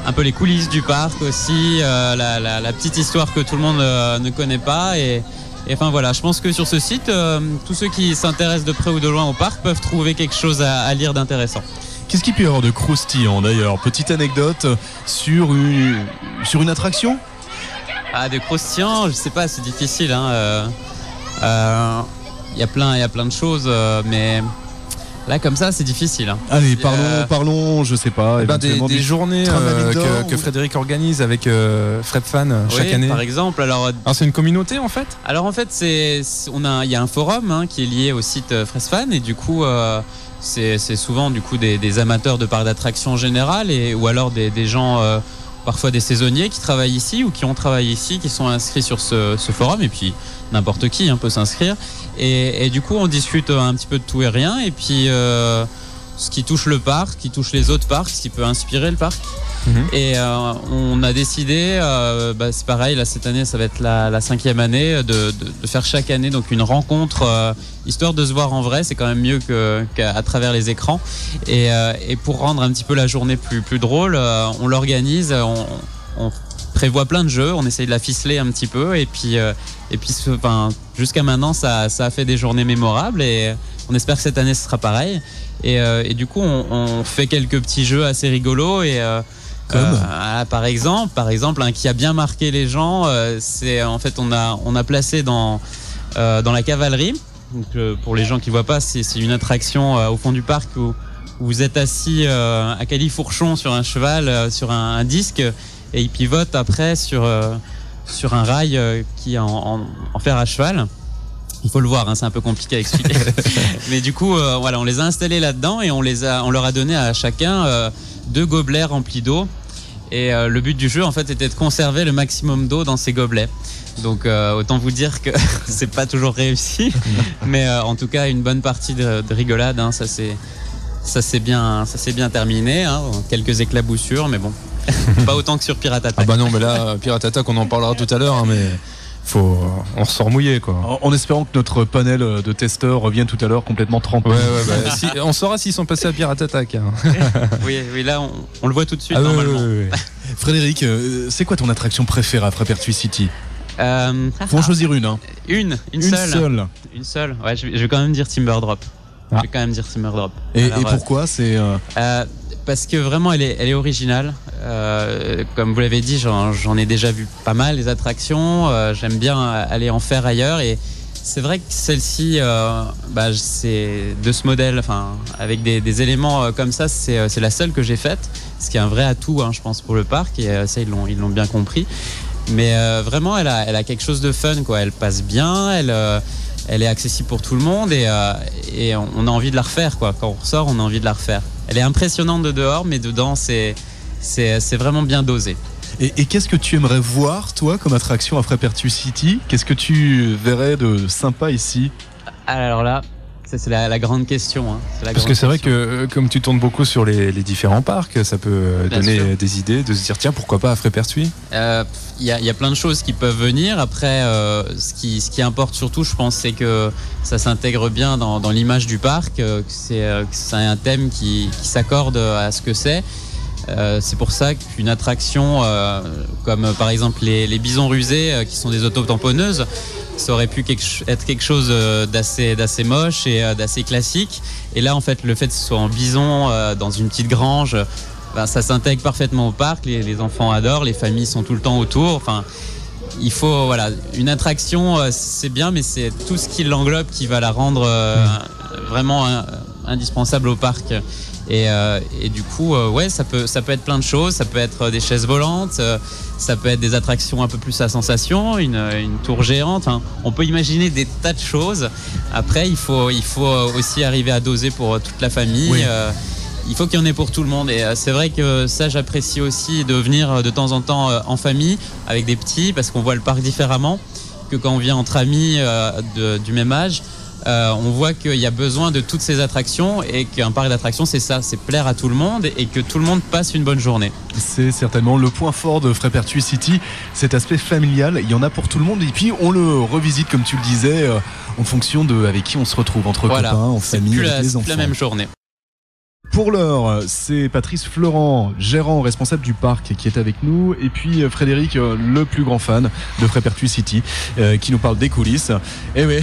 un peu les coulisses du parc aussi, la petite histoire que tout le monde ne connaît pas. Et enfin voilà, je pense que sur ce site, tous ceux qui s'intéressent de près ou de loin au parc peuvent trouver quelque chose à lire d'intéressant. Qu'est-ce qu'il peut y avoir de croustillant d'ailleurs ? Petite anecdote sur une attraction ? De croustillant, je sais pas, c'est difficile. Il y a plein de choses, mais là comme ça, c'est difficile. Allez, parlons, je sais pas. Des journées que Frédéric organise avec Fredfan chaque année. Par exemple. Alors c'est une communauté en fait. Alors en fait, il y a un forum qui est lié au site Fressfan, et du coup. C'est souvent du coup des amateurs de parcs d'attractions en général, ou alors des gens, parfois des saisonniers qui travaillent ici ou qui ont travaillé ici, qui sont inscrits sur ce forum, et puis n'importe qui peut s'inscrire. Et du coup, on discute un petit peu de tout et rien, et puis ce qui touche le parc, qui touche les autres parcs, ce qui peut inspirer le parc. Et on a décidé, c'est pareil, là cette année ça va être la 5e année, de faire chaque année donc une rencontre, histoire de se voir en vrai. C'est quand même mieux qu'à travers les écrans, et pour rendre un petit peu la journée plus drôle, on l'organise, on prévoit plein de jeux, on essaye de la ficeler un petit peu, et puis jusqu'à maintenant ça a fait des journées mémorables, et on espère que cette année ce sera pareil. Et du coup on fait quelques petits jeux assez rigolos, et par exemple, qui a bien marqué les gens, c'est en fait on a placé dans la cavalerie. Donc, pour les gens qui voient pas, c'est une attraction au fond du parc où vous êtes assis à califourchon sur un cheval, sur un disque, et il pivote après sur un rail qui est en fer à cheval. Il faut le voir, c'est un peu compliqué à expliquer. Mais du coup, on les a installés là-dedans, et on leur a donné à chacun 2 gobelets remplis d'eau. Et le but du jeu, en fait, était de conserver le maximum d'eau dans ces gobelets. Donc autant vous dire que c'est pas toujours réussi, mais en tout cas une bonne partie de rigolade, hein, ça s'est bien terminé, hein, quelques éclaboussures, mais bon, pas autant que sur Pirate Attack. Ah bah non, mais là Pirate Attack, on en parlera tout à l'heure, hein, mais on ressort mouillé quoi. En espérant que notre panel de testeurs revienne tout à l'heure complètement trempé. Ouais, on saura s'ils sont passés à Pirate Attack. Hein. Oui, là on le voit tout de suite normalement. Oui. Frédéric, c'est quoi ton attraction préférée à Frépertuis City? Faut en choisir une. Hein. Une seule. Ouais, je vais quand même dire Timber Drop. Et pourquoi c'est parce que vraiment elle est originale. Comme vous l'avez dit, j'en ai déjà vu pas mal les attractions. J'aime bien aller en faire ailleurs et c'est vrai que celle-ci, c'est de ce modèle, enfin avec des éléments comme ça, c'est la seule que j'ai faite, ce qui est un vrai atout, hein, je pense pour le parc et ça ils l'ont bien compris. Mais vraiment, elle a quelque chose de fun, quoi. Elle passe bien, elle est accessible pour tout le monde et on a envie de la refaire, quoi. Quand on ressort, on a envie de la refaire. Elle est impressionnante de dehors, mais dedans, c'est vraiment bien dosé. Et qu'est-ce que tu aimerais voir, toi, comme attraction à Frépertuis City? Qu'est-ce que tu verrais de sympa ici? Alors là, ça, c'est la grande question. Hein. Parce que c'est vrai que comme tu tournes beaucoup sur les différents parcs, ça peut donner des idées de se dire tiens, pourquoi pas à Frépertuis? Il y a plein de choses qui peuvent venir. Après, ce qui importe surtout, je pense, c'est que ça s'intègre bien dans l'image du parc, que c'est un thème qui s'accorde à ce que c'est. C'est pour ça qu'une attraction comme par exemple les bisons rusés qui sont des autotamponneuses, ça aurait pu être quelque chose d'assez moche et d'assez classique. Et là en fait le fait que ce soit en bison dans une petite grange, ça s'intègre parfaitement au parc, les enfants adorent, les familles sont tout le temps autour. Enfin, il faut une attraction c'est bien, mais c'est tout ce qui l'englobe qui va la rendre vraiment indispensable au parc. Et du coup, ça peut être plein de choses. Ça peut être des chaises volantes, ça peut être des attractions un peu plus à sensation, une tour géante. Hein. On peut imaginer des tas de choses. Après, il faut aussi arriver à doser pour toute la famille. Oui. Il faut qu'il y en ait pour tout le monde. Et c'est vrai que ça, j'apprécie aussi de venir de temps en temps en famille avec des petits, parce qu'on voit le parc différemment que quand on vient entre amis du même âge. On voit qu'il y a besoin de toutes ces attractions et qu'un parc d'attractions, c'est ça, c'est plaire à tout le monde et que tout le monde passe une bonne journée. C'est certainement le point fort de Frépertuis City, cet aspect familial. Il y en a pour tout le monde et puis on le revisite, comme tu le disais, en fonction de avec qui on se retrouve, entre copains, en famille, avec les enfants. C'est plus la même journée. Pour l'heure, c'est Patrice Florent, gérant responsable du parc, qui est avec nous, et puis Frédéric, le plus grand fan de Frépertuis City, qui nous parle des coulisses. Et oui,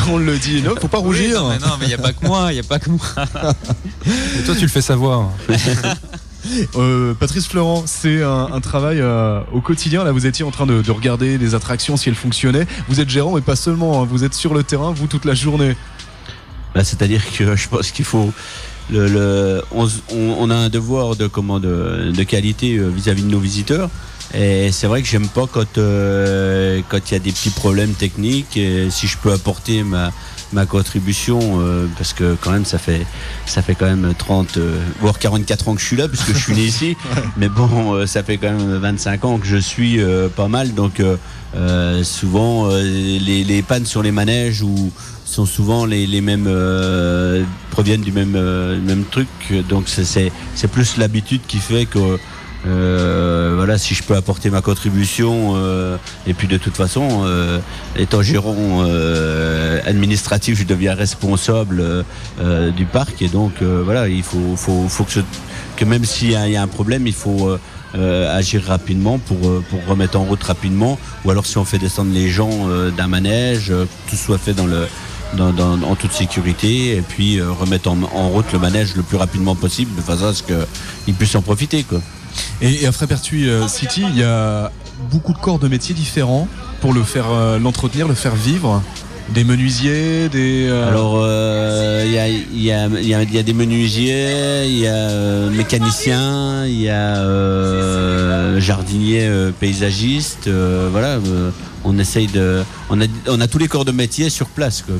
on le dit, non, faut pas rougir. Oui, non, mais il n'y a pas que moi, Et toi, tu le fais savoir. Patrice Florent, c'est un travail au quotidien. Là, vous étiez en train de regarder les attractions, si elles fonctionnaient. Vous êtes gérant, mais pas seulement, hein. Vous êtes sur le terrain, vous, toute la journée. C'est-à-dire que je pense qu'il faut... on a un devoir de qualité vis-à-vis de nos visiteurs, et c'est vrai que j'aime pas quand il y a des petits problèmes techniques, et si je peux apporter ma contribution, parce que quand même ça fait quand même 30 voire 44 ans que je suis là, puisque je suis né ici. Mais bon, ça fait quand même 25 ans que je suis pas mal, donc souvent les pannes sur les manèges sont souvent les mêmes, proviennent du même truc, donc c'est plus l'habitude qui fait que si je peux apporter ma contribution, et puis de toute façon, étant gérant administratif, je deviens responsable du parc, et donc il faut que même s'il y a un problème, il faut agir rapidement pour remettre en route rapidement, ou alors si on fait descendre les gens d'un manège, que tout soit fait en toute sécurité, et puis remettre en route le manège le plus rapidement possible, de façon à ce qu'ils puissent en profiter, quoi. Et à Frépertuis City, il y a beaucoup de corps de métiers différents pour l'entretenir, le faire vivre. Des menuisiers, Alors, il y a des menuisiers, il y a mécaniciens, il y a jardiniers, paysagistes. On essaye on a tous les corps de métier sur place, quoi,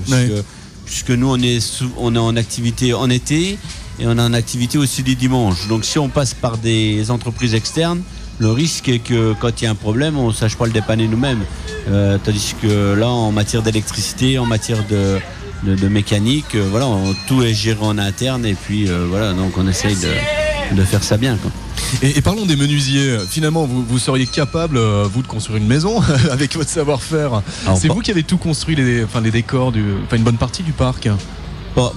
puisque nous on est en activité en été, et on est en activité aussi les dimanches. Donc si on passe par des entreprises externes, Le risque est que quand il y a un problème, on ne sache pas le dépanner nous-mêmes. Tandis que là, en matière d'électricité, en matière de mécanique, voilà, tout est géré en interne et puis voilà, donc on essaye de faire ça bien, quoi. Et parlons des menuisiers. Finalement, vous seriez capable, vous, de construire une maison avec votre savoir-faire. C'est vous qui avez tout construit, les décors, une bonne partie du parc. Pas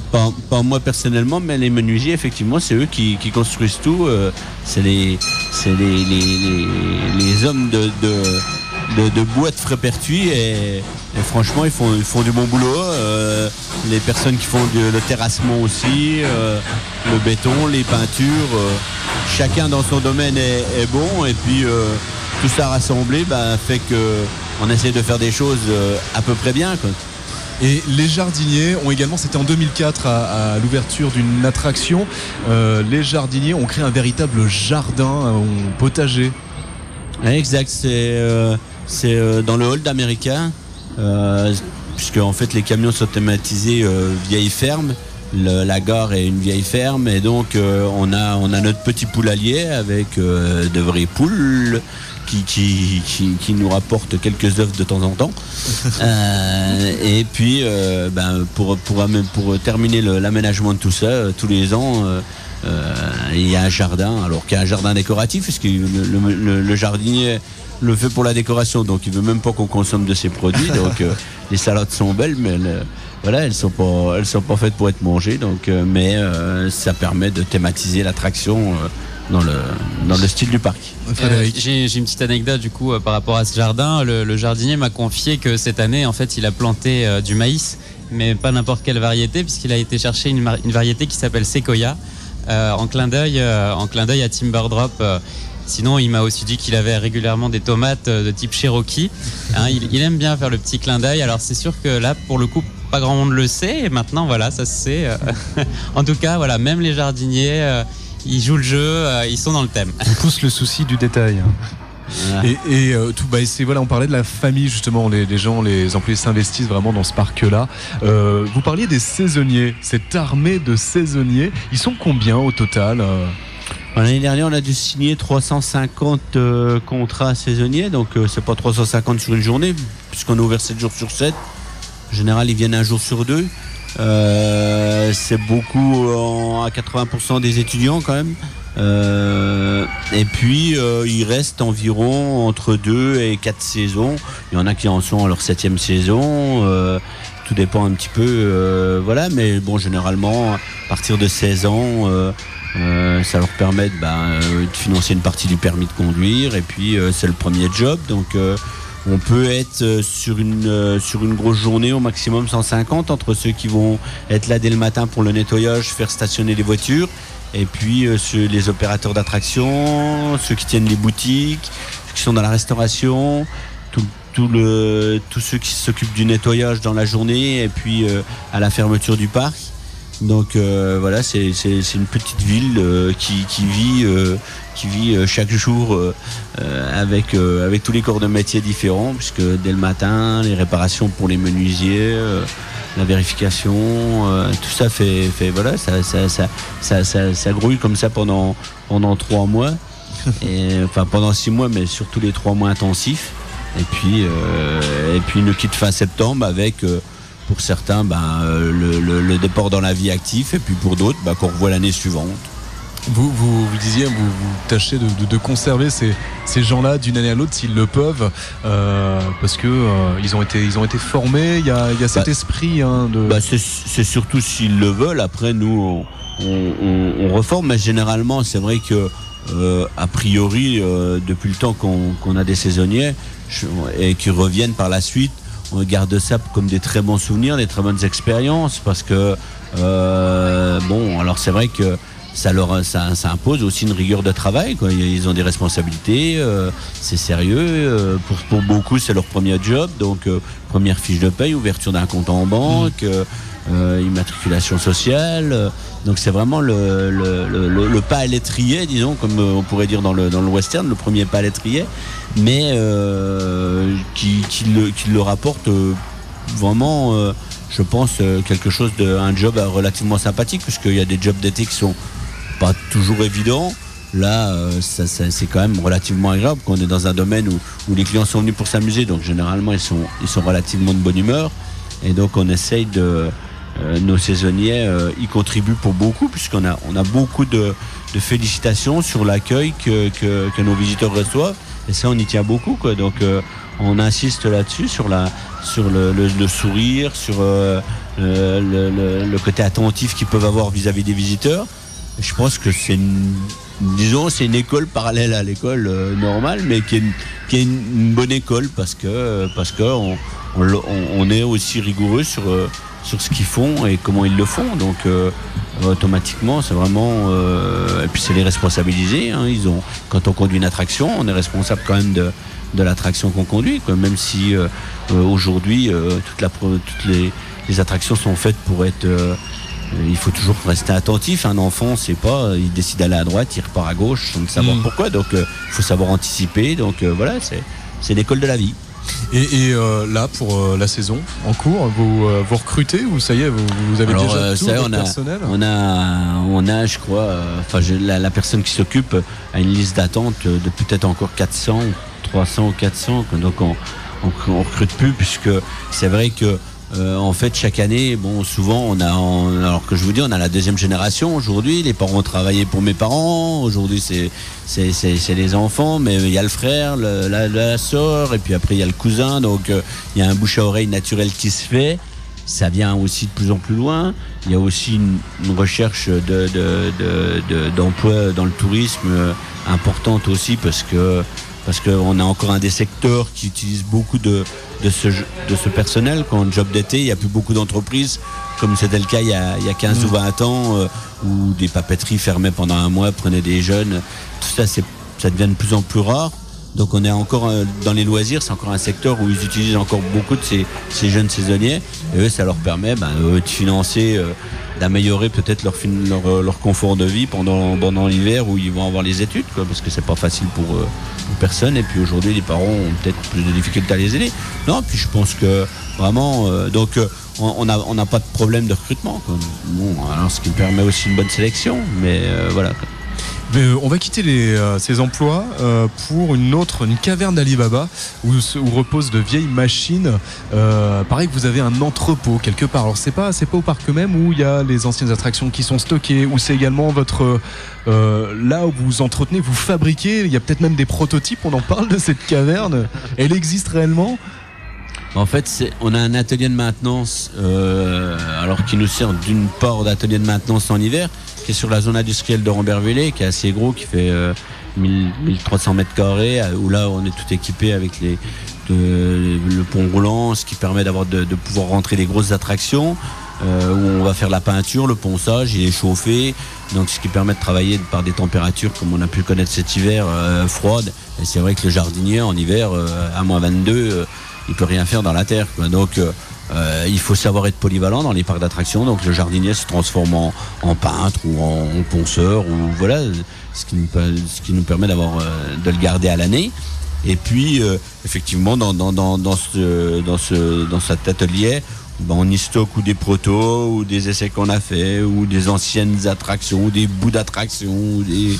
moi personnellement, mais les menuisiers, effectivement, c'est eux qui construisent tout. C'est les hommes de bois de Frépertuis et franchement, ils font du bon boulot. Les personnes qui font le terrassement aussi, le béton, les peintures, chacun dans son domaine est bon. Et puis tout ça rassemblé fait qu'on essaie de faire des choses à peu près bien, quoi. Et les jardiniers ont également, c'était en 2004 à l'ouverture d'une attraction, les jardiniers ont créé un véritable jardin, un potager. Exact, c'est dans le hall d'Américain, puisque en fait les camions sont thématisés vieille ferme. La gare est une vieille ferme et donc on a notre petit poulailler avec de vraies poules qui nous rapportent quelques œufs de temps en temps. Et puis pour terminer l'aménagement de tout ça, tous les ans il y a un jardin, alors qu'il y a un jardin décoratif, puisque le jardinier le fait pour la décoration, donc il veut même pas qu'on consomme de ses produits. Donc les salades sont belles, mais elles sont pas faites pour être mangées. Donc, mais ça permet de thématiser l'attraction dans le style du parc. J'ai une petite anecdote du coup par rapport à ce jardin. Le jardinier m'a confié que cette année, en fait, il a planté du maïs, mais pas n'importe quelle variété, puisqu'il a été chercher une variété qui s'appelle Sequoia, en clin d'œil à Timber Drop. Sinon, il m'a aussi dit qu'il avait régulièrement des tomates de type Cherokee. Il aime bien faire le petit clin d'œil. Alors c'est sûr que là, pour le coup, pas grand monde le sait. Et maintenant, voilà, ça se sait. En tout cas, voilà, même les jardiniers, ils jouent le jeu, ils sont dans le thème. On pousse le souci du détail. Et on parlait de la famille justement, les employés s'investissent vraiment dans ce parc-là. Vous parliez des saisonniers, cette armée de saisonniers, ils sont combien au total ? L'année dernière, on a dû signer 350 contrats saisonniers, donc c'est pas 350 sur une journée, puisqu'on est ouvert 7 jours sur 7. En général, ils viennent un jour sur 2. C'est beaucoup à 80% des étudiants quand même. Et puis il reste environ entre 2 et 4 saisons. Il y en a qui en sont à leur 7e saison. Tout dépend un petit peu, mais bon, généralement à partir de 16 ans, ça leur permet de financer une partie du permis de conduire. Et puis c'est le premier job, donc on peut être sur une grosse journée au maximum 150 entre ceux qui vont être là dès le matin pour le nettoyage, faire stationner les voitures, et puis les opérateurs d'attraction, ceux qui tiennent les boutiques, ceux qui sont dans la restauration, tous ceux qui s'occupent du nettoyage dans la journée et puis à la fermeture du parc. Donc c'est une petite ville qui vit chaque jour avec tous les corps de métier différents, puisque dès le matin, les réparations pour les menuisiers, la vérification, tout ça fait ça grouille comme ça pendant 3 mois, pendant 6 mois, mais surtout les 3 mois intensifs. Et puis une quitte fin septembre avec pour certains le départ dans la vie active, et puis pour d'autres qu'on revoit l'année suivante. Vous disiez, vous tâchez de conserver ces gens-là d'une année à l'autre s'ils le peuvent, parce que ils ont été formés. Il y a cet esprit de. C'est surtout s'ils le veulent. Après, nous on reforme, mais généralement c'est vrai que a priori depuis le temps qu'on a des saisonniers et qui reviennent par la suite, on garde ça comme des très bons souvenirs, des très bonnes expériences, parce que alors c'est vrai que ça impose aussi une rigueur de travail, quoi. Ils ont des responsabilités, c'est sérieux. Pour beaucoup, c'est leur premier job, donc première fiche de paye, ouverture d'un compte en banque, immatriculation sociale. Donc c'est vraiment le pas à l'étrier, disons, comme on pourrait dire dans le western, le premier pas à l'étrier, mais qui le rapporte vraiment. Je pense quelque chose un job relativement sympathique, puisqu'il y a des jobs d'été qui sont pas toujours évidents, Là, c'est quand même relativement agréable qu'on est dans un domaine où les clients sont venus pour s'amuser. Donc généralement, ils sont relativement de bonne humeur. Et donc on essaye nos saisonniers y contribuent pour beaucoup, puisqu'on a beaucoup de félicitations sur l'accueil que nos visiteurs reçoivent. Et ça, on y tient beaucoup, quoi. Donc on insiste là-dessus, sur le sourire, sur le côté attentif qu'ils peuvent avoir vis-à-vis des visiteurs. Et je pense que c'est une école parallèle à l'école normale, mais qui est une bonne école, parce que on est aussi rigoureux sur ce qu'ils font et comment ils le font. Donc automatiquement, c'est vraiment et puis c'est les responsabiliser, hein. Quand on conduit une attraction, on est responsable quand même de l'attraction qu'on conduit, quoi. Même si aujourd'hui toutes les attractions sont faites pour être il faut toujours rester attentif. Un enfant, c'est pas, il décide d'aller à droite, il repart à gauche sans savoir pourquoi. Donc il faut savoir anticiper. Donc voilà, c'est l'école de la vie. Et là, pour la saison en cours, vous recrutez, ou ça y est, vous avez déjà tout votre personnel? On a, je crois, la personne qui s'occupe a une liste d'attente de peut-être encore 400, 300 ou 400. Donc on recrute plus, puisque c'est vrai que en fait, chaque année, souvent, alors que je vous dis, on a la deuxième génération aujourd'hui. Les parents ont travaillé pour mes parents. Aujourd'hui, c'est les enfants, mais il y a le frère, la sœur, et puis après il y a le cousin. Donc il y a un bouche à oreille naturel qui se fait. Ça vient aussi de plus en plus loin. Il y a aussi une recherche d'emploi dans le tourisme importante aussi, parce qu'on a encore un des secteurs qui utilise beaucoup de ce personnel. Quand job d'été, il n'y a plus beaucoup d'entreprises, comme c'était le cas il y a 15 ou 20 ans, où des papeteries fermaient pendant un mois, prenaient des jeunes. Tout ça, ça devient de plus en plus rare. Donc on est encore dans les loisirs, c'est encore un secteur où ils utilisent encore beaucoup de ces jeunes saisonniers. Et eux, ça leur permet de financer, d'améliorer peut-être leur confort de vie pendant l'hiver, où ils vont avoir les études, quoi, parce que c'est pas facile pour personne. Et puis aujourd'hui, les parents ont peut-être plus de difficultés à les aider. Non, puis je pense que vraiment, on n'a pas de problème de recrutement, quoi. Bon, alors ce qui permet aussi une bonne sélection, mais voilà, quoi. On va quitter ces emplois pour une caverne d'Alibaba où reposent de vieilles machines. Pareil que vous avez un entrepôt quelque part. Alors c'est pas au parc même où il y a les anciennes attractions qui sont stockées, ou c'est également votre là où vous entretenez, vous fabriquez. Il y a peut-être même des prototypes. On en parle de cette caverne. Elle existe réellement? En fait, on a un atelier de maintenance, alors qui nous sert d'une part d'atelier de maintenance en hiver, qui est sur la zone industrielle de Rambervillers, qui est assez gros, qui fait 1300 mètres carrés, où là on est tout équipé avec le pont roulant, ce qui permet de pouvoir rentrer des grosses attractions, où on va faire la peinture, le ponçage, il est chauffé, donc ce qui permet de travailler par des températures, comme on a pu le connaître cet hiver, froides. Et c'est vrai que le jardinier en hiver, à moins 22, il peut rien faire dans la terre, quoi. Donc il faut savoir être polyvalent dans les parcs d'attractions. Donc le jardinier se transforme en peintre ou en ponceur, ou voilà, ce qui nous permet de le garder à l'année. Et puis effectivement dans cet atelier, on y stocke ou des protos, ou des essais qu'on a fait, ou des anciennes attractions, ou des bouts d'attractions, ou des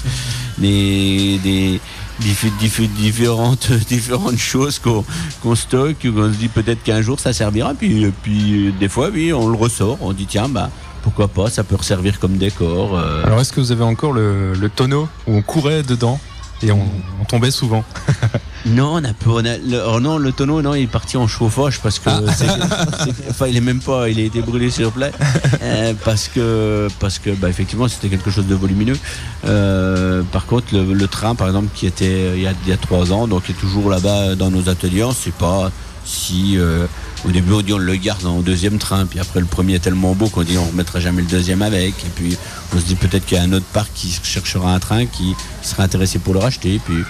différentes choses qu'on stocke, qu'on se dit peut-être qu'un jour ça servira, puis des fois oui, on le ressort, on dit tiens, pourquoi pas, ça peut resservir comme décor. Alors est-ce que vous avez encore le tonneau où on courait dedans et on tombait souvent? Non, le tonneau, non, il est parti en chauffage, parce que il est même pas, il a été brûlé sur place, parce que effectivement c'était quelque chose de volumineux. Par contre, le train, par exemple, qui était il y a 3 ans, donc est toujours là-bas dans nos ateliers. On ne sait pas si au début on dit on le garde en deuxième train, puis après le premier est tellement beau qu'on dit on ne remettra jamais le deuxième avec, et puis on se dit peut-être qu'il y a un autre parc qui cherchera un train qui sera intéressé pour le racheter, puis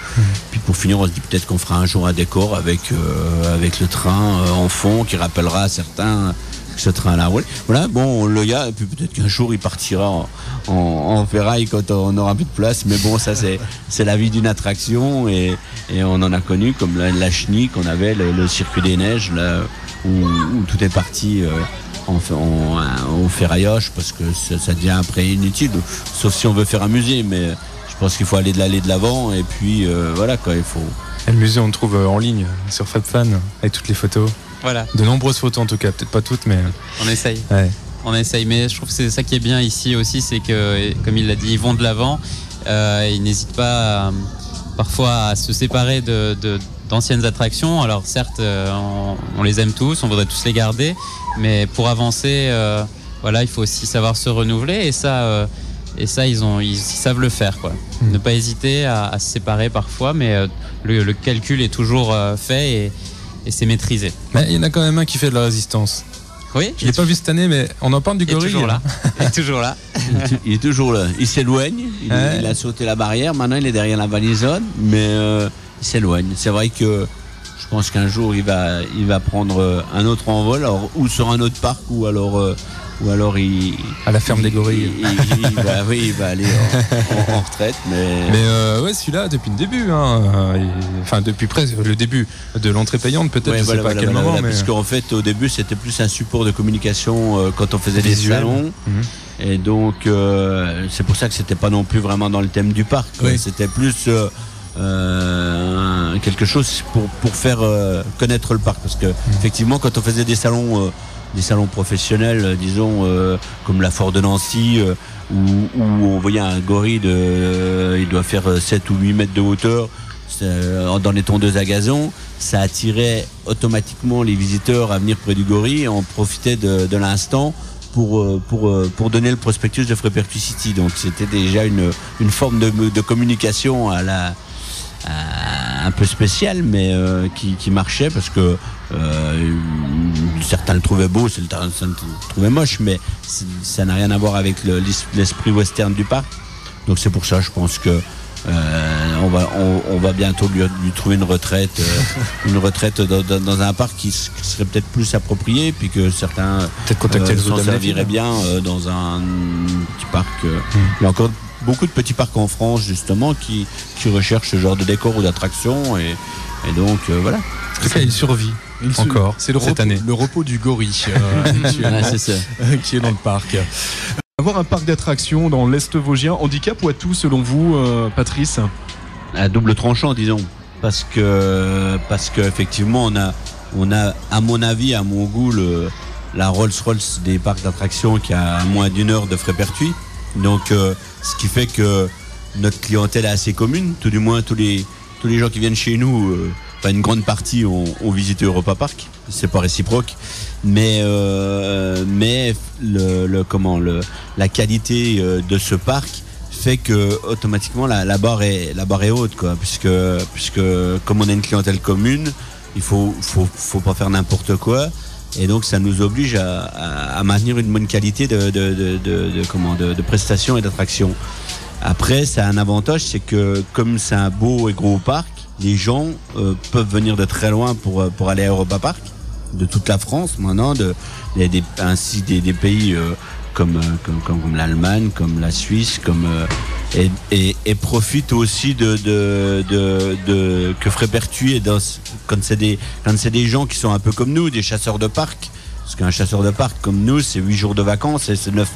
pour finir on se dit peut-être qu'on fera un jour un décor avec le train en fond qui rappellera à certains que ce train-là roule. Voilà, on le garde, et puis peut-être qu'un jour il partira en ferraille quand on n'aura plus de place, mais bon, ça c'est la vie d'une attraction, et on en a connu, comme la chenille qu'on avait, le circuit des neiges, là où tout est parti au ferraillage, parce que ça devient après inutile, sauf si on veut faire un musée, mais je je pense qu'il faut aller de l'avant et puis voilà quoi, il faut. Et le musée, on le trouve en ligne sur FabFan avec toutes les photos. Voilà. De nombreuses photos en tout cas, peut-être pas toutes, mais. On essaye. Ouais. On essaye, mais je trouve que c'est ça qui est bien ici aussi, c'est que, comme il l'a dit, ils vont de l'avant. Ils n'hésitent pas parfois à se séparer d'anciennes attractions. Alors certes, on les aime tous, on voudrait tous les garder, mais pour avancer, voilà, il faut aussi savoir se renouveler, et ça ils savent le faire, quoi. Ne pas hésiter à se séparer parfois, mais le calcul est toujours fait et c'est maîtrisé. Mais il y en a quand même un qui fait de la résistance. Oui, Je l'ai pas vu cette année, mais on en parle du gorille. toujours là. Il est toujours là. Il est toujours là. Il s'éloigne. Il a sauté la barrière. Maintenant, il est derrière la balisonne, mais il s'éloigne. C'est vrai que je pense qu'un jour, il va prendre un autre envol, alors, ou sur un autre parc, ou alors il à la ferme des gorilles. Il va aller en retraite, mais ouais, celui-là depuis le début, enfin depuis presque le début de l'entrée payante, peut-être. Je sais pas à quel moment, mais parce qu'en fait, au début, c'était plus un support de communication quand on faisait des salons. Et donc, c'est pour ça que c'était pas non plus vraiment dans le thème du parc. Oui. C'était plus quelque chose pour faire connaître le parc, parce que effectivement, quand on faisait des salons professionnels, disons, comme la Foire de Nancy, où on voyait un gorille il doit faire 7 ou 8 mètres de hauteur dans les tondeuses à gazon, ça attirait automatiquement les visiteurs à venir près du gorille, et on profitait de l'instant pour donner le prospectus de Frépertuis City. Donc c'était déjà une forme de communication un peu spéciale, mais qui marchait, parce que certains le trouvaient beau, certains le trouvaient moche, mais ça n'a rien à voir avec l'esprit western du parc. Donc c'est pour ça, je pense que on va bientôt lui trouver une retraite dans un parc qui serait peut-être plus approprié, puis que certains peut-être contacter s'en serviraient bien dans un petit parc. Il y a encore beaucoup de petits parcs en France, justement, qui recherchent ce genre de décor ou d'attraction, et donc voilà. En tout cas, il survit encore c'est cette année. Le repos du gorille actuellement, c'est ça. qui est dans le parc. Avoir un parc d'attractions dans l'Est vosgien, handicap ou atout selon vous, Patrice? À double tranchant, disons, parce que effectivement on a à mon avis, à mon goût, la Rolls-Royce des parcs d'attractions, qui a à moins d'1 heure de Frépertuis. Donc ce qui fait que notre clientèle est assez commune, tout du moins tous les gens qui viennent chez nous, une grande partie ont visité Europa Park. C'est pas réciproque, mais la qualité de ce parc fait que automatiquement la barre est haute, quoi, puisque comme on a une clientèle commune, il faut pas faire n'importe quoi, et donc ça nous oblige à maintenir une bonne qualité de prestations et d'attractions. Après, ça a un avantage, c'est que comme c'est un beau et gros parc, les gens peuvent venir de très loin pour aller à Europa Park, de toute la France maintenant, ainsi des pays comme l'Allemagne, comme la Suisse, et profitent aussi que Frépertuis, quand c'est des gens qui sont un peu comme nous, des chasseurs de parc. Parce qu'un chasseur de parc comme nous, c'est 8 jours de vacances, et c'est 9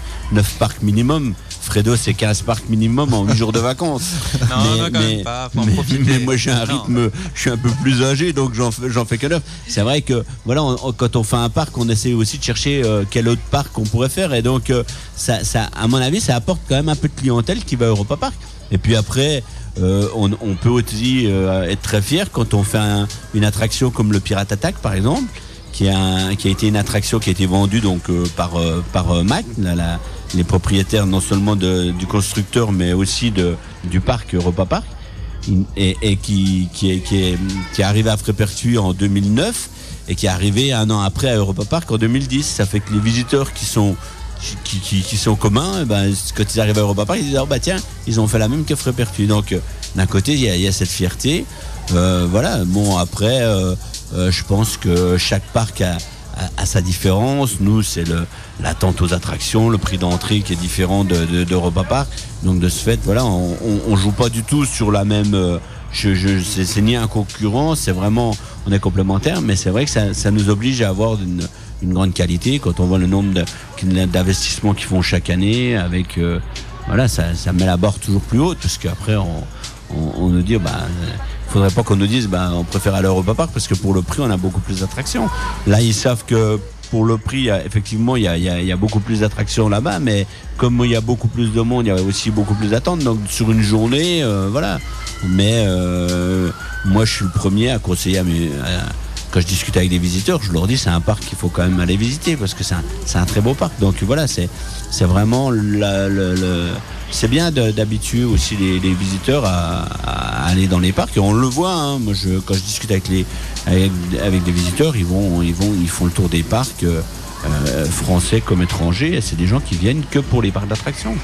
parcs minimum. Fredo, c'est 15 parcs minimum en 8 jours de vacances. Non, quand même pas, faut en profiter. Mais moi, j'ai un rythme, je suis un peu plus âgé, donc j'en fais que 9. C'est vrai que, voilà, quand on fait un parc, on essaie aussi de chercher quel autre parc on pourrait faire. Et donc, ça, à mon avis, ça apporte quand même un peu de clientèle qui va à Europa Park. Et puis après, on peut aussi être très fier quand on fait une attraction comme le Pirate Attack, par exemple, qui a été une attraction qui a été vendue donc par Mac, les propriétaires non seulement du constructeur, mais aussi du parc Europa Park, et qui est arrivé à Frépertuis en 2009, et qui est arrivé un an après à Europa Park en 2010. Ça fait que les visiteurs qui sont communs, quand ils arrivent à Europa Park, ils disent tiens, ils ont fait la même que Frépertuis. Donc d'un côté il y a cette fierté. Voilà. Bon, après je pense que chaque parc a sa différence. Nous, c'est l'attente aux attractions, le prix d'entrée qui est différent d'Europa Park. Donc de ce fait, voilà, on joue pas du tout sur la même. C'est ni un concurrent, c'est vraiment, on est complémentaires, mais c'est vrai que ça nous oblige à avoir une grande qualité quand on voit le nombre d'investissements qu'ils font chaque année, avec voilà, ça met la barre toujours plus haute, parce qu'après on nous dit faudrait pas qu'on nous dise on préfère aller au Europa Park parce que pour le prix on a beaucoup plus d'attractions. Là ils savent que pour le prix effectivement il y a beaucoup plus d'attractions là-bas, mais comme il y a beaucoup plus de monde, il y a aussi beaucoup plus d'attentes, donc sur une journée voilà. Mais moi je suis le premier à conseiller quand je discute avec des visiteurs, je leur dis c'est un parc qu'il faut quand même aller visiter parce que c'est un très beau parc. Donc voilà, c'est vraiment c'est bien d'habituer aussi les visiteurs à aller dans les parcs, et on le voit, hein. Moi quand je discute avec des visiteurs, ils font le tour des parcs français comme étrangers, et c'est des gens qui viennent que pour les parcs d'attractions.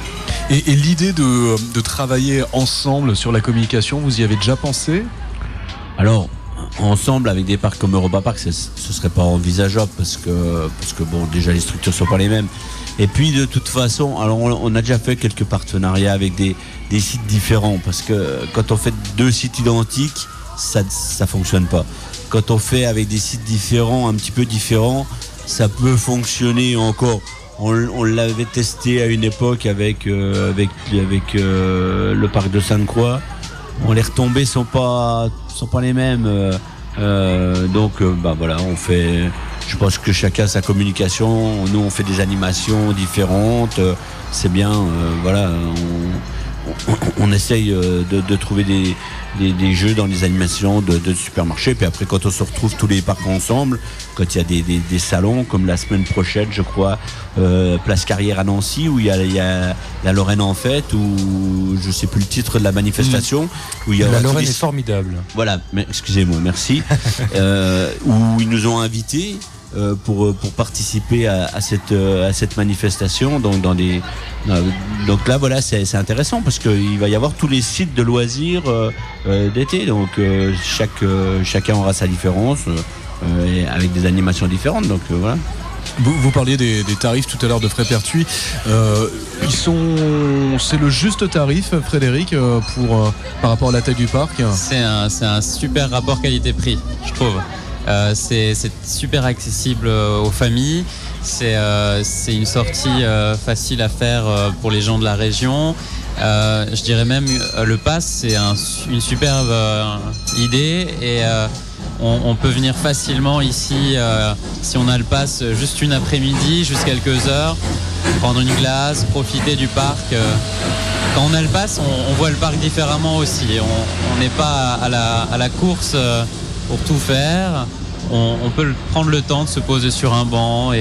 Et l'idée de travailler ensemble sur la communication, vous y avez déjà pensé ? Alors ensemble avec des parcs comme Europa Park, ce serait pas envisageable parce que bon, déjà les structures sont pas les mêmes. Et puis de toute façon, alors on a déjà fait quelques partenariats avec des sites différents, parce que quand on fait 2 sites identiques, ça fonctionne pas. Quand on fait avec des sites différents, un petit peu différents, ça peut fonctionner encore. On l'avait testé à une époque avec le parc de Sainte-Croix. Les retombées sont pas les mêmes. Donc voilà, on fait. Je pense que chacun sa communication. Nous, on fait des animations différentes. C'est bien. Voilà, on essaye de trouver des jeux dans les animations de supermarchés. Puis après, quand on se retrouve tous les parcs ensemble, quand il y a des salons, comme la semaine prochaine, je crois, Place Carrière à Nancy, où il y a la Lorraine en fête, ou je sais plus le titre de la manifestation. Où il y a la Lorraine est formidable. Voilà, excusez-moi, merci. Où ils nous ont invités pour participer à cette manifestation. Donc là, voilà, c'est intéressant parce qu'il va y avoir tous les sites de loisirs d'été. Donc chacun aura sa différence et avec des animations différentes. Donc voilà. Vous parliez des tarifs tout à l'heure de Frais-Pertuis. C'est le juste tarif, Frédéric, par rapport à la taille du parc. C'est un super rapport qualité-prix, je trouve. C'est super accessible aux familles. C'est une sortie facile à faire pour les gens de la région. Je dirais même le pass, c'est une superbe idée, et on peut venir facilement ici si on a le pass, juste une après-midi, juste quelques heures, prendre une glace, profiter du parc. Quand on a le pass, on voit le parc différemment aussi. On n'est pas à la course pour tout faire. On peut prendre le temps de se poser sur un banc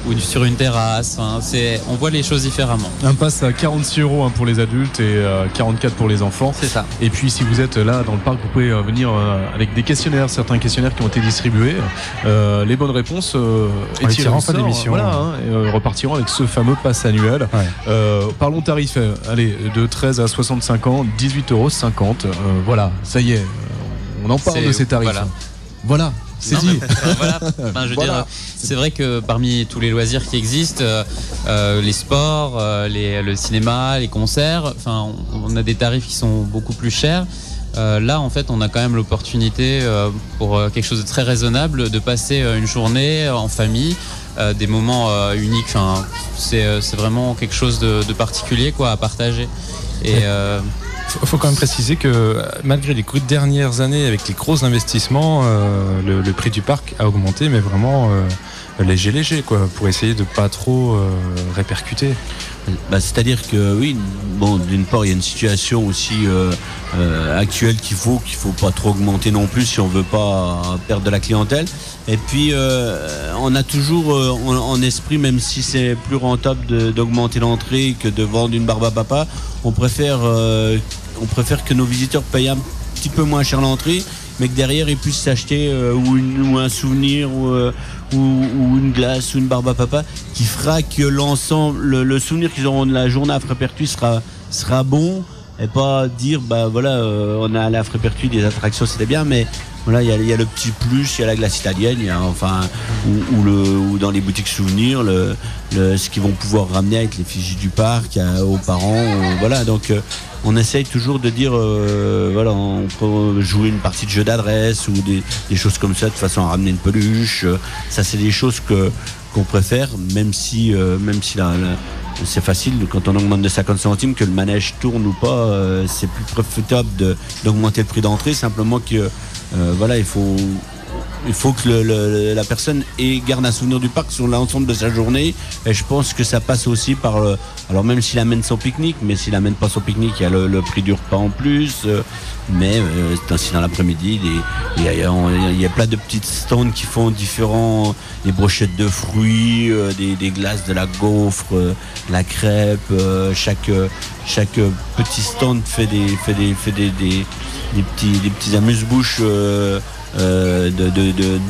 ou sur une terrasse. On voit les choses différemment. Un pass à 46 € pour les adultes et 44 pour les enfants. C'est ça. Et puis si vous êtes là dans le parc, vous pouvez venir avec des questionnaires, certains questionnaires qui ont été distribués. Les bonnes réponses tirées en fin d'émission. Voilà, et repartiront avec ce fameux pass annuel. Ouais. Parlons tarifs. Allez, de 13 à 65 ans, 18,50 €. Voilà, ça y est, on en parle de ces tarifs. Voilà. C'est dit. C'est vrai que parmi tous les loisirs qui existent, les sports, le cinéma, les concerts, on a des tarifs qui sont beaucoup plus chers. Là, en fait, on a quand même l'opportunité, pour quelque chose de très raisonnable, de passer une journée en famille, des moments uniques. C'est vraiment quelque chose de particulier, à partager. Et il faut quand même préciser que malgré les dernières années avec les gros investissements, le prix du parc a augmenté, mais vraiment léger pour essayer de pas trop répercuter. C'est-à-dire que oui, bon, d'une part il y a une situation aussi actuelle qu'il faut pas trop augmenter non plus si on veut pas perdre de la clientèle. Et puis on a toujours en esprit, même si c'est plus rentable d'augmenter l'entrée que de vendre une barbe à papa, on préfère que nos visiteurs payent un petit peu moins cher l'entrée, mais que derrière ils puissent s'acheter ou un souvenir ou une glace ou une barbe à papa, qui fera que l'ensemble, le souvenir qu'ils auront de la journée à Frais-Pertuis sera bon, et pas dire on a allé à Frais-Pertuis, des attractions c'était bien, mais Voilà, il y a le petit plus, il y a la glace italienne, il y a ou dans les boutiques souvenirs, ce qu'ils vont pouvoir ramener avec les fiches du parc aux parents. Voilà, donc on essaye toujours de dire, voilà, on peut jouer une partie de jeu d'adresse ou des choses comme ça de façon à ramener une peluche. Ça, c'est des choses qu'on préfère, même si c'est facile quand on augmente de 50 centimes que le manège tourne ou pas. C'est plus profitable d'augmenter le prix d'entrée. Simplement que voilà, il faut que la personne garde un souvenir du parc sur l'ensemble de sa journée. Et je pense que ça passe aussi par alors même s'il amène son pique-nique, mais s'il amène pas son pique-nique, il y a le prix du repas en plus. Mais ainsi dans l'après-midi, il y a plein de petites stands qui font différents, des brochettes de fruits, des glaces, de la gaufre, la crêpe. Chaque petit stand fait des petits amuse-bouches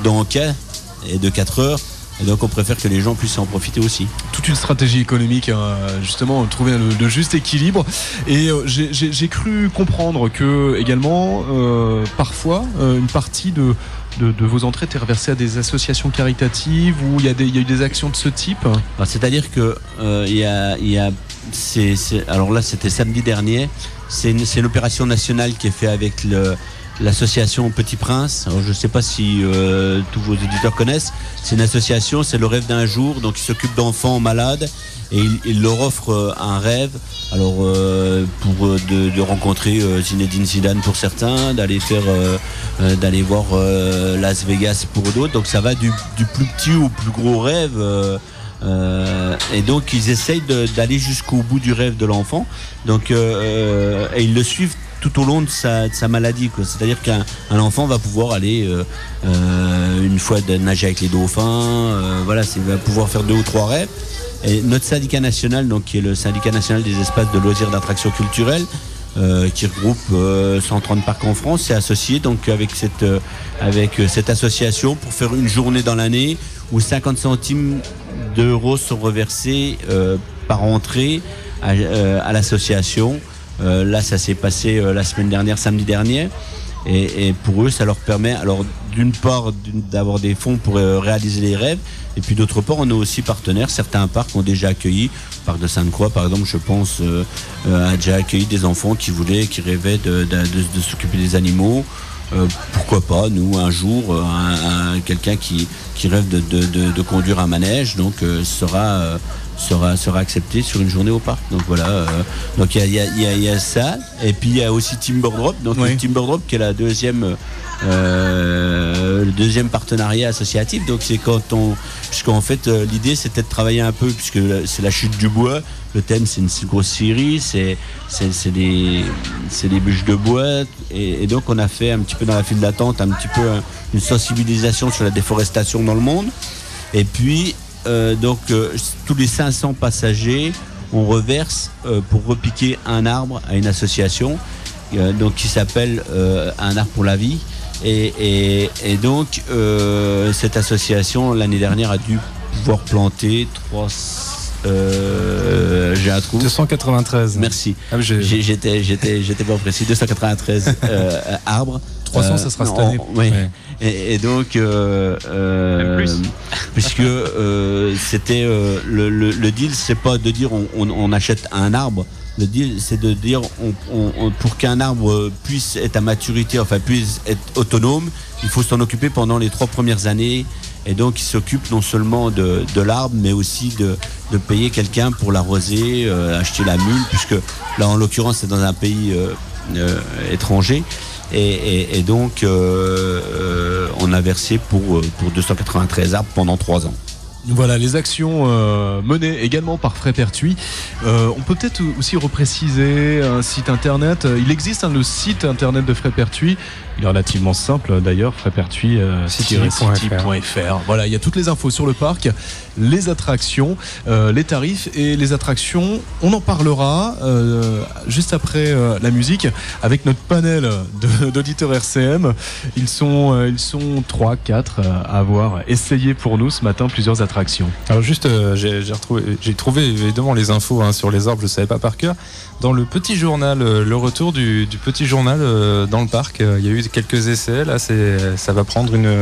d'enquête et de 4 heures. Et donc on préfère que les gens puissent en profiter aussi. Toute une stratégie économique, justement, trouver le juste équilibre. Et j'ai cru comprendre que également, parfois, une partie de vos entrées étaient reversées à des associations caritatives où il y a eu des actions de ce type. Alors, c'est-à-dire que alors là, c'était samedi dernier. C'est une opération nationale qui est faite avec l'association Petit Prince. Alors, je ne sais pas si tous vos éditeurs connaissent. C'est une association, c'est le rêve d'un jour. Donc, ils s'occupent d'enfants malades et ils leur offrent un rêve. Alors, pour de rencontrer Zinedine Zidane pour certains, d'aller voir Las Vegas pour d'autres. Donc, ça va du plus petit au plus gros rêve. Et donc, ils essayent d'aller jusqu'au bout du rêve de l'enfant. Donc, et ils le suivent tout au long de sa maladie, quoi. C'est-à-dire qu'un enfant va pouvoir aller une fois nager avec les dauphins, voilà, il va pouvoir faire 2 ou 3 rêves. Et notre syndicat national, donc, qui est le syndicat national des espaces de loisirs d'attractions culturelles, qui regroupe 130 parcs en France, s'est associé donc avec cette association pour faire une journée dans l'année où 50 centimes d'euros sont reversés par entrée à l'association. Là, ça s'est passé la semaine dernière, samedi dernier. Et pour eux, ça leur permet, alors d'une part, d'avoir des fonds pour réaliser les rêves. Et puis d'autre part, on est aussi partenaires. Certains parcs ont déjà accueilli. Le parc de Sainte-Croix, par exemple, je pense, a déjà accueilli des enfants qui rêvaient de s'occuper des animaux. Pourquoi pas, nous, un jour, quelqu'un qui rêve de conduire un manège, donc sera accepté sur une journée au parc. Donc voilà, donc il y a ça, et puis il y a aussi Timber Drop, donc oui. Timber Drop qui est le deuxième partenariat associatif. Donc c'est puisqu'en fait l'idée c'était de travailler un peu, puisque c'est la chute du bois. Le thème, c'est une grosse scierie, c'est des bûches de bois, et donc on a fait un petit peu dans la file d'attente un petit peu une sensibilisation sur la déforestation dans le monde. Et puis tous les 500 passagers, on reverse pour repiquer un arbre à une association donc qui s'appelle Un arbre pour la vie. Et donc cette association l'année dernière a dû pouvoir planter 293. Merci. J'étais pas précis. 293 arbres. 300, ça sera cette année. Oui. Ouais. Et donc, puisque c'était le deal, c'est pas de dire on achète un arbre. Le deal, c'est de dire pour qu'un arbre puisse être à maturité, enfin puisse être autonome, il faut s'en occuper pendant les 3 premières années. Et donc, il s'occupe non seulement de l'arbre, mais aussi de payer quelqu'un pour l'arroser, acheter la mule, puisque là, en l'occurrence, c'est dans un pays étranger. Et donc, on a versé pour 293 arbres pendant 3 ans. Voilà, les actions menées également par Frépertuis. On peut peut-être aussi repréciser un site internet. Il existe le site internet de Frépertuis. Il est relativement simple d'ailleurs, frépertuis-city.fr. Voilà, il y a toutes les infos sur le parc, les attractions, les tarifs et les attractions. On en parlera juste après la musique avec notre panel d'auditeurs RCM. Ils sont 3, 4 à avoir essayé pour nous ce matin plusieurs attractions attractions. Alors juste, j'ai trouvé évidemment les infos sur les arbres, je ne savais pas par cœur. Dans le petit journal, le retour du petit journal dans le parc, il y a eu quelques essais. Là, ça va prendre une...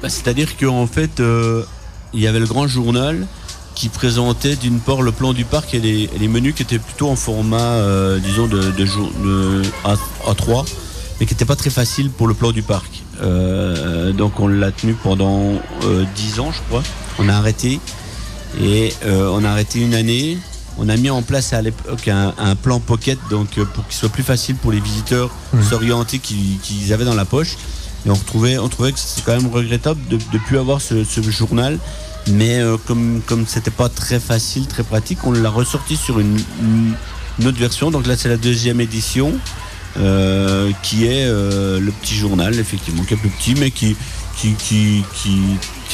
C'est-à-dire qu'en fait, il y avait le grand journal qui présentait d'une part le plan du parc et les menus qui étaient plutôt en format, disons, de A3, mais qui n'était pas très facile pour le plan du parc. Donc on l'a tenu pendant 10 ans, je crois. On a arrêté. Et on a arrêté une année. On a mis en place à l'époque un plan pocket, donc pour qu'il soit plus facile pour les visiteurs s'orienter qu'ils avaient dans la poche. Et on trouvait que c'est quand même regrettable de ne plus avoir ce journal. Mais comme c'était pas très facile, très pratique, on l'a ressorti sur une autre version. Donc là, c'est la 2e édition, qui est le petit journal, effectivement, qui est plus petit, mais qui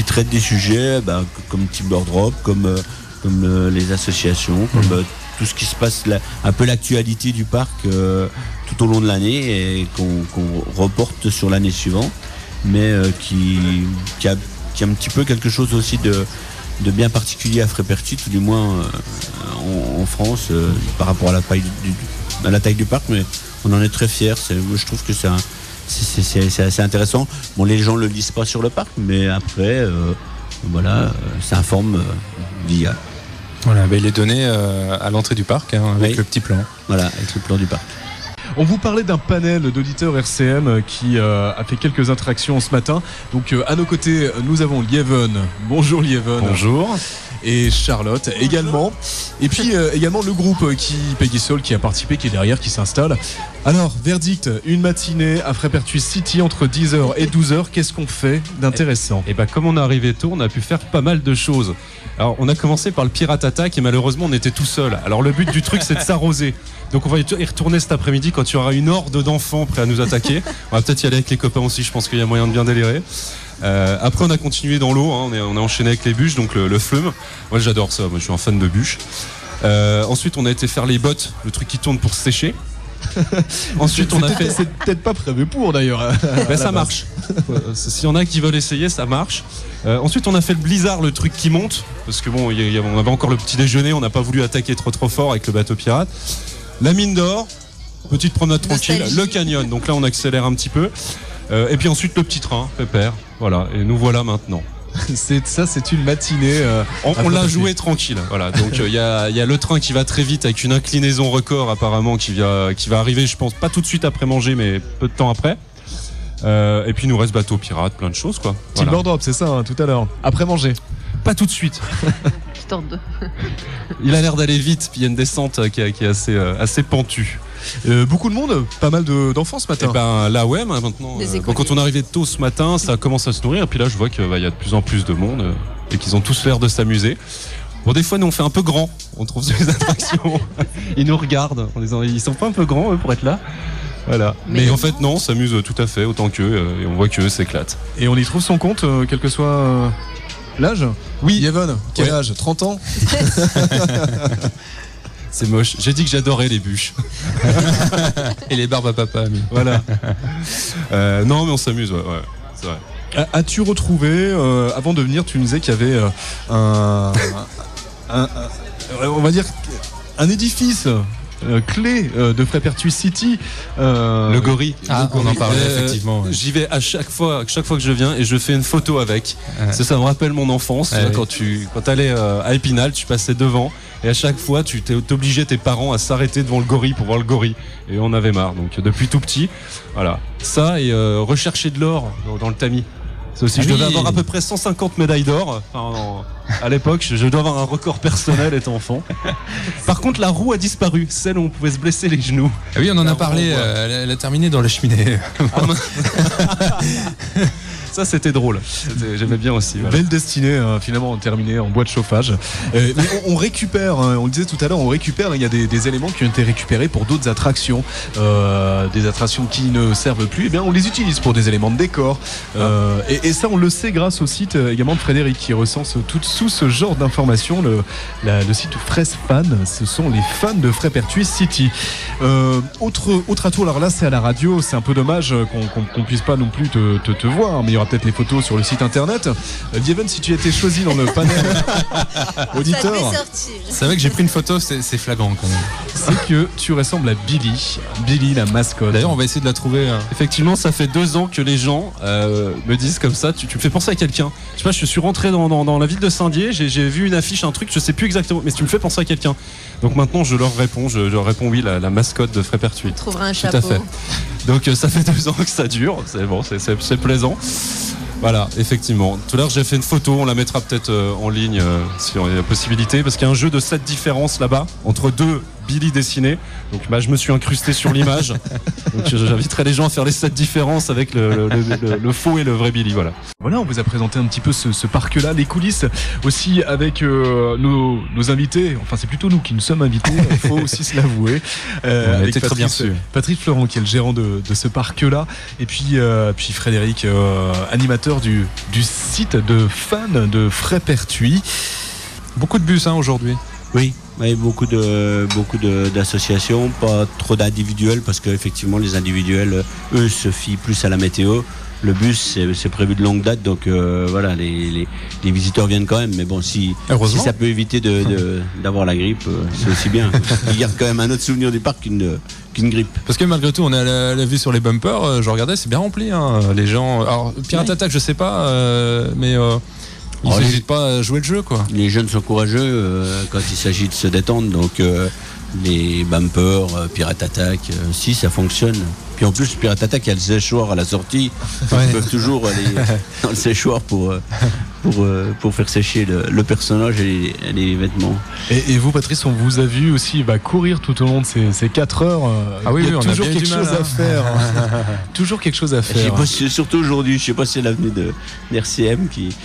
traite des sujets comme Timber Drop, comme les associations, comme tout ce qui se passe, un peu l'actualité du parc tout au long de l'année et qu'on reporte sur l'année suivante, mais qui a un petit peu quelque chose aussi de bien particulier à Frépertuis, tout du moins en France, par rapport à la taille du parc, mais on en est très fiers. Je trouve que c'est assez intéressant. Bon, les gens ne le lisent pas sur le parc, mais après, ça informe l'IA. Voilà, il est donné à l'entrée du parc, avec le petit plan. Voilà, avec le plan du parc. On vous parlait d'un panel d'auditeurs RCM qui a fait quelques interactions ce matin. Donc à nos côtés, nous avons Lieven. Bonjour Lieven. Bonjour. Et Charlotte également. Et puis également le groupe Peggy Soul qui a participé, qui est derrière, qui s'installe. Alors, verdict, une matinée à Frépertuis City entre 10h et 12h. Qu'est-ce qu'on fait d'intéressant ? Et comme on est arrivé tôt, on a pu faire pas mal de choses. Alors, on a commencé par le Pirate Attack et malheureusement, on était tout seul. Alors, le but du truc, c'est de s'arroser. Donc, on va y retourner cet après-midi quand il y aura une horde d'enfants prêts à nous attaquer. On va peut-être y aller avec les copains aussi, je pense qu'il y a moyen de bien délirer. Après, on a continué dans l'eau, on a enchaîné avec les bûches, donc le flume. Moi, j'adore ça, moi, je suis un fan de bûches. Ensuite, on a été faire les bottes, le truc qui tourne pour se sécher. Ensuite, c'est peut-être pas prévu pour d'ailleurs. Ça marche. S'il y en a qui veulent essayer, ça marche. Ensuite, on a fait le blizzard, le truc qui monte, parce que bon, on avait encore le petit déjeuner, on n'a pas voulu attaquer trop fort avec le bateau pirate. La mine d'or, petite promenade tranquille, le canyon. Donc là, on accélère un petit peu. Et puis ensuite, le petit train, pépère. Voilà. Et nous voilà maintenant. C'est une matinée. On l'a joué tranquille. Voilà. Donc il y a le train qui va très vite avec une inclinaison record apparemment qui va arriver, je pense, pas tout de suite après manger, mais peu de temps après. Et puis il nous reste bateau pirate, plein de choses quoi. Timber Drop, c'est ça, tout à l'heure. Après manger. Pas tout de suite. Il a l'air d'aller vite, puis il y a une descente qui est assez pentue. Beaucoup de monde, pas mal d'enfants ce matin. Là ouais, maintenant. Quand on est arrivé tôt ce matin, ça commence à se nourrir. Et puis là, je vois qu'il y a de plus en plus de monde et qu'ils ont tous l'air de s'amuser. Bon, des fois, nous on fait un peu grand. On trouve sur les attractions. Ils nous regardent en disant, ils sont pas un peu grands eux, pour être là. Voilà. Mais en fait, non, on s'amuse tout à fait autant qu'eux. Et on voit qu'eux s'éclatent. Et on y trouve son compte, quel que soit l'âge. Oui. Yevon, quel âge ? 30 ans. C'est moche. J'ai dit que j'adorais les bûches. Et les barbes à papa, ami. Voilà. Non, mais on s'amuse, ouais. C'est vrai. As-tu retrouvé, avant de venir, tu nous disais qu'il y avait on va dire, un édifice clé de Frépertuis City, le gorille. On en parlait effectivement. Ouais. J'y vais à chaque fois que je viens et je fais une photo avec. Ça me rappelle mon enfance. Quand t'allais à Épinal, tu passais devant et à chaque fois tu t'obligeais tes parents à s'arrêter devant le gorille pour voir le gorille. Et on avait marre. Donc depuis tout petit, voilà. Ça et rechercher de l'or dans le tamis. C'est aussi, je devais avoir à peu près 150 médailles d'or. À l'époque, je dois avoir un record personnel étant enfant. Par contre, la roue a disparu, celle où on pouvait se blesser les genoux. Ah oui, on en a parlé, elle a terminé dans la cheminée. Ça, c'était drôle. J'aimais bien aussi. Voilà. Belle destinée, finalement, terminée en bois de chauffage. Mais on récupère, on le disait tout à l'heure, il y a des éléments qui ont été récupérés pour d'autres attractions. Des attractions qui ne servent plus, eh bien, on les utilise pour des éléments de décor. Et ça, on le sait grâce au site également de Frédéric qui recense sous ce genre d'informations. Le site Fresphan, ce sont les fans de Frépertuis City. Autre atout, alors là, c'est à la radio, c'est un peu dommage qu'on puisse pas non plus te voir, mais il y aura peut-être les photos sur le site internet. Lieven, si tu étais choisi dans le panel auditeur, c'est vrai que j'ai pris une photo, c'est flagrant quand même. C'est que tu ressembles à Billy la mascotte. D'ailleurs, on va essayer de la trouver. Effectivement, ça fait 2 ans que les gens me disent comme ça, tu me fais penser à quelqu'un. Je sais pas, je suis rentré dans la ville de Saint-Dié, j'ai vu une affiche, un truc, je sais plus exactement, mais tu me fais penser à quelqu'un. Donc maintenant, je leur réponds oui, la mascotte de Frépertuis. Tu trouveras un chapeau. Tout à fait. Donc ça fait 2 ans que ça dure, c'est bon, c'est plaisant. Voilà, effectivement. Tout à l'heure, j'ai fait une photo, on la mettra peut-être en ligne si on a la possibilité, parce qu'il y a un jeu de 7 différences là-bas, entre 2 Billy dessinés. Donc je me suis incrusté sur l'image. Donc j'inviterai les gens à faire les 7 différences avec le faux et le vrai Billy. Voilà, on vous a présenté un petit peu ce parc-là, les coulisses aussi avec nos invités. Enfin, c'est plutôt nous qui nous sommes invités, il faut aussi se l'avouer. Avec Patrice Florent, qui est le gérant de ce parc-là. Et puis Frédéric, animateur du site de fans de Frépertuis. Beaucoup de bus aujourd'hui. Oui, beaucoup d'associations, pas trop d'individuels, parce qu'effectivement les individuels, eux, se fient plus à la météo. Le bus, c'est prévu de longue date, donc voilà, les visiteurs viennent quand même. Mais bon, si ça peut éviter d'avoir la grippe, c'est aussi bien. Ils gardent quand même un autre souvenir du parc qu'une grippe. Parce que malgré tout, on a la vue sur les bumpers. Je regardais, c'est bien rempli. Hein, les gens. Alors, Pirate Attack, je sais pas, mais. Ils n'hésitent pas à jouer le jeu, quoi. Les jeunes sont courageux quand il s'agit de se détendre, donc les bumpers, Pirate Attack, si ça fonctionne. Puis en plus, Pirate Attack, il y a le séchoir à la sortie. Ils peuvent toujours aller dans le séchoir pour faire sécher le personnage et les vêtements. Et vous, Patrice, on vous a vu aussi courir tout au long de ces 4 heures. Ah oui, il y a on toujours a quelque chose à faire. Toujours quelque chose à faire. Surtout aujourd'hui, je sais pas si c'est l'avenue d'RCM qui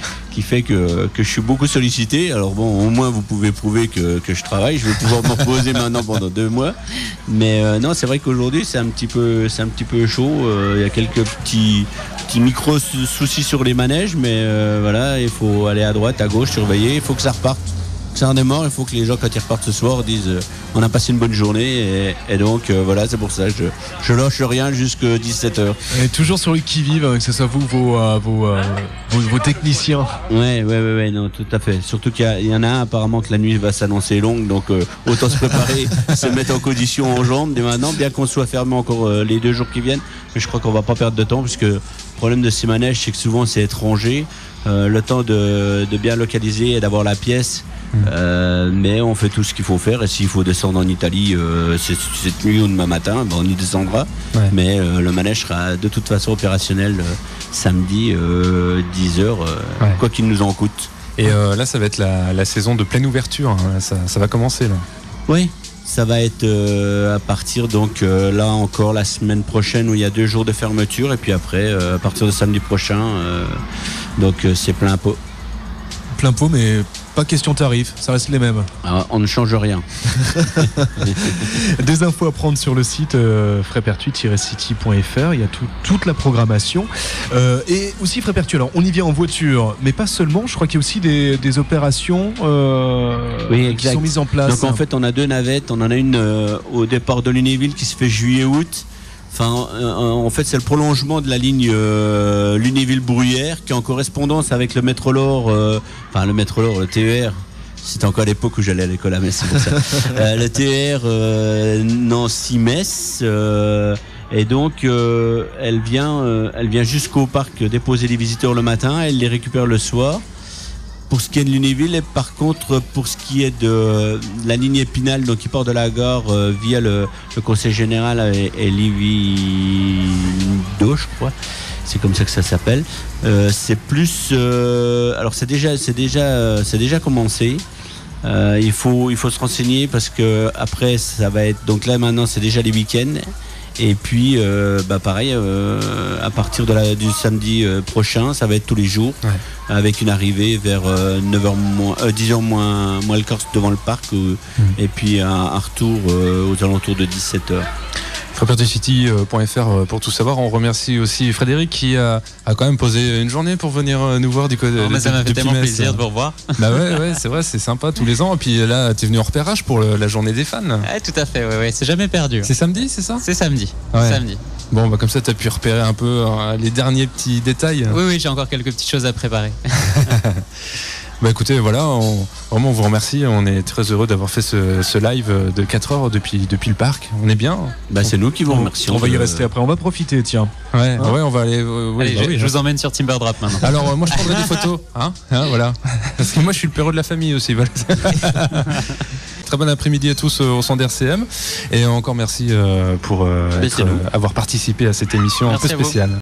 fait que je suis beaucoup sollicité. Alors bon, au moins vous pouvez prouver que je travaille. Je vais pouvoir me reposer maintenant pendant 2 mois. Mais non, c'est vrai qu'aujourd'hui c'est un petit peu chaud. Il y a quelques petits micro soucis sur les manèges, mais voilà, il faut aller à droite, à gauche, surveiller. Il faut que ça reparte. Ça redémarre, il faut que les gens, quand ils repartent ce soir, disent on a passé une bonne journée, et donc voilà, c'est pour ça je lâche rien jusqu'à 17h. Et toujours sur le qui-vive, que ce soit vous, vos techniciens. Ouais, non, tout à fait. Surtout qu'il y en a un apparemment que la nuit va s'annoncer longue, donc autant se préparer, se mettre en condition en jambes dès maintenant, bien qu'on soit fermé encore les 2 jours qui viennent. Mais je crois qu'on va pas perdre de temps, puisque le problème de ces manèges, c'est que souvent c'est étranger. Le temps de bien localiser et d'avoir la pièce. Mais on fait tout ce qu'il faut faire, et s'il faut descendre en Italie cette nuit ou demain matin, on y descendra. Mais le manège sera de toute façon opérationnel samedi 10h, quoi qu'il nous en coûte. Et là ça va être la saison de pleine ouverture, hein. Ça va commencer là. Oui, ça va être à partir donc là encore la semaine prochaine, où il y a 2 jours de fermeture, et puis après à partir de samedi prochain, donc c'est plein pot. Plein pot, mais pas question tarif, ça reste les mêmes. Alors, on ne change rien. Des infos à prendre sur le site frépertuis-city.fr. Il y a toute la programmation. Et aussi Frépertuis, alors on y vient en voiture, mais pas seulement. Je crois qu'il y a aussi des opérations qui sont mises en place. Donc en fait, on a 2 navettes. On en a une au départ de Lunéville qui se fait juillet-août. Enfin, en fait, c'est le prolongement de la ligne Lunéville-Bruyères, qui est en correspondance avec le Métrolore, le TER. C'était encore à l'époque où j'allais à l'école à Metz, c'est pour ça. Le TER Nancy-Metz, et donc elle vient jusqu'au parc déposer les visiteurs le matin, elle les récupère le soir. Pour ce qui est de Lunéville, et par contre, pour ce qui est de la ligne Épinal, donc qui part de la gare via le conseil général et Livido, je crois, c'est comme ça que ça s'appelle. C'est plus, alors c'est déjà commencé. Il faut se renseigner, parce que après ça va être, donc là maintenant c'est déjà les week-ends. Et puis pareil, à partir du samedi prochain, ça va être tous les jours, avec une arrivée vers 10h moins le quart devant le parc, et puis un retour aux alentours de 17h. Propertycity.fr pour tout savoir. On remercie aussi Frédéric qui a quand même posé une journée pour venir nous voir du côté. Ça m'a fait tellement plaisir de vous revoir. Bah ouais, c'est vrai, c'est sympa tous les ans. Et puis là, t'es venu en repérage pour la journée des fans. Ouais, tout à fait, ouais, c'est jamais perdu. C'est samedi, c'est ça? C'est samedi. Ouais. Samedi. Bon, bah comme ça, t'as pu repérer un peu les derniers petits détails. Oui, j'ai encore quelques petites choses à préparer. Bah écoutez, voilà, vraiment on vous remercie. On est très heureux d'avoir fait ce live de 4 heures depuis le parc. On est bien. Bah c'est nous qui vous remercions. On va y rester après, on va profiter, tiens. Ouais, on va aller. Allez, je vous emmène sur Timberdrop maintenant. Alors moi je prendrai des photos, voilà. Parce que moi je suis le perro de la famille aussi. Voilà. Très bon après-midi à tous au son d'RCM et encore merci pour avoir participé à cette émission un peu spéciale.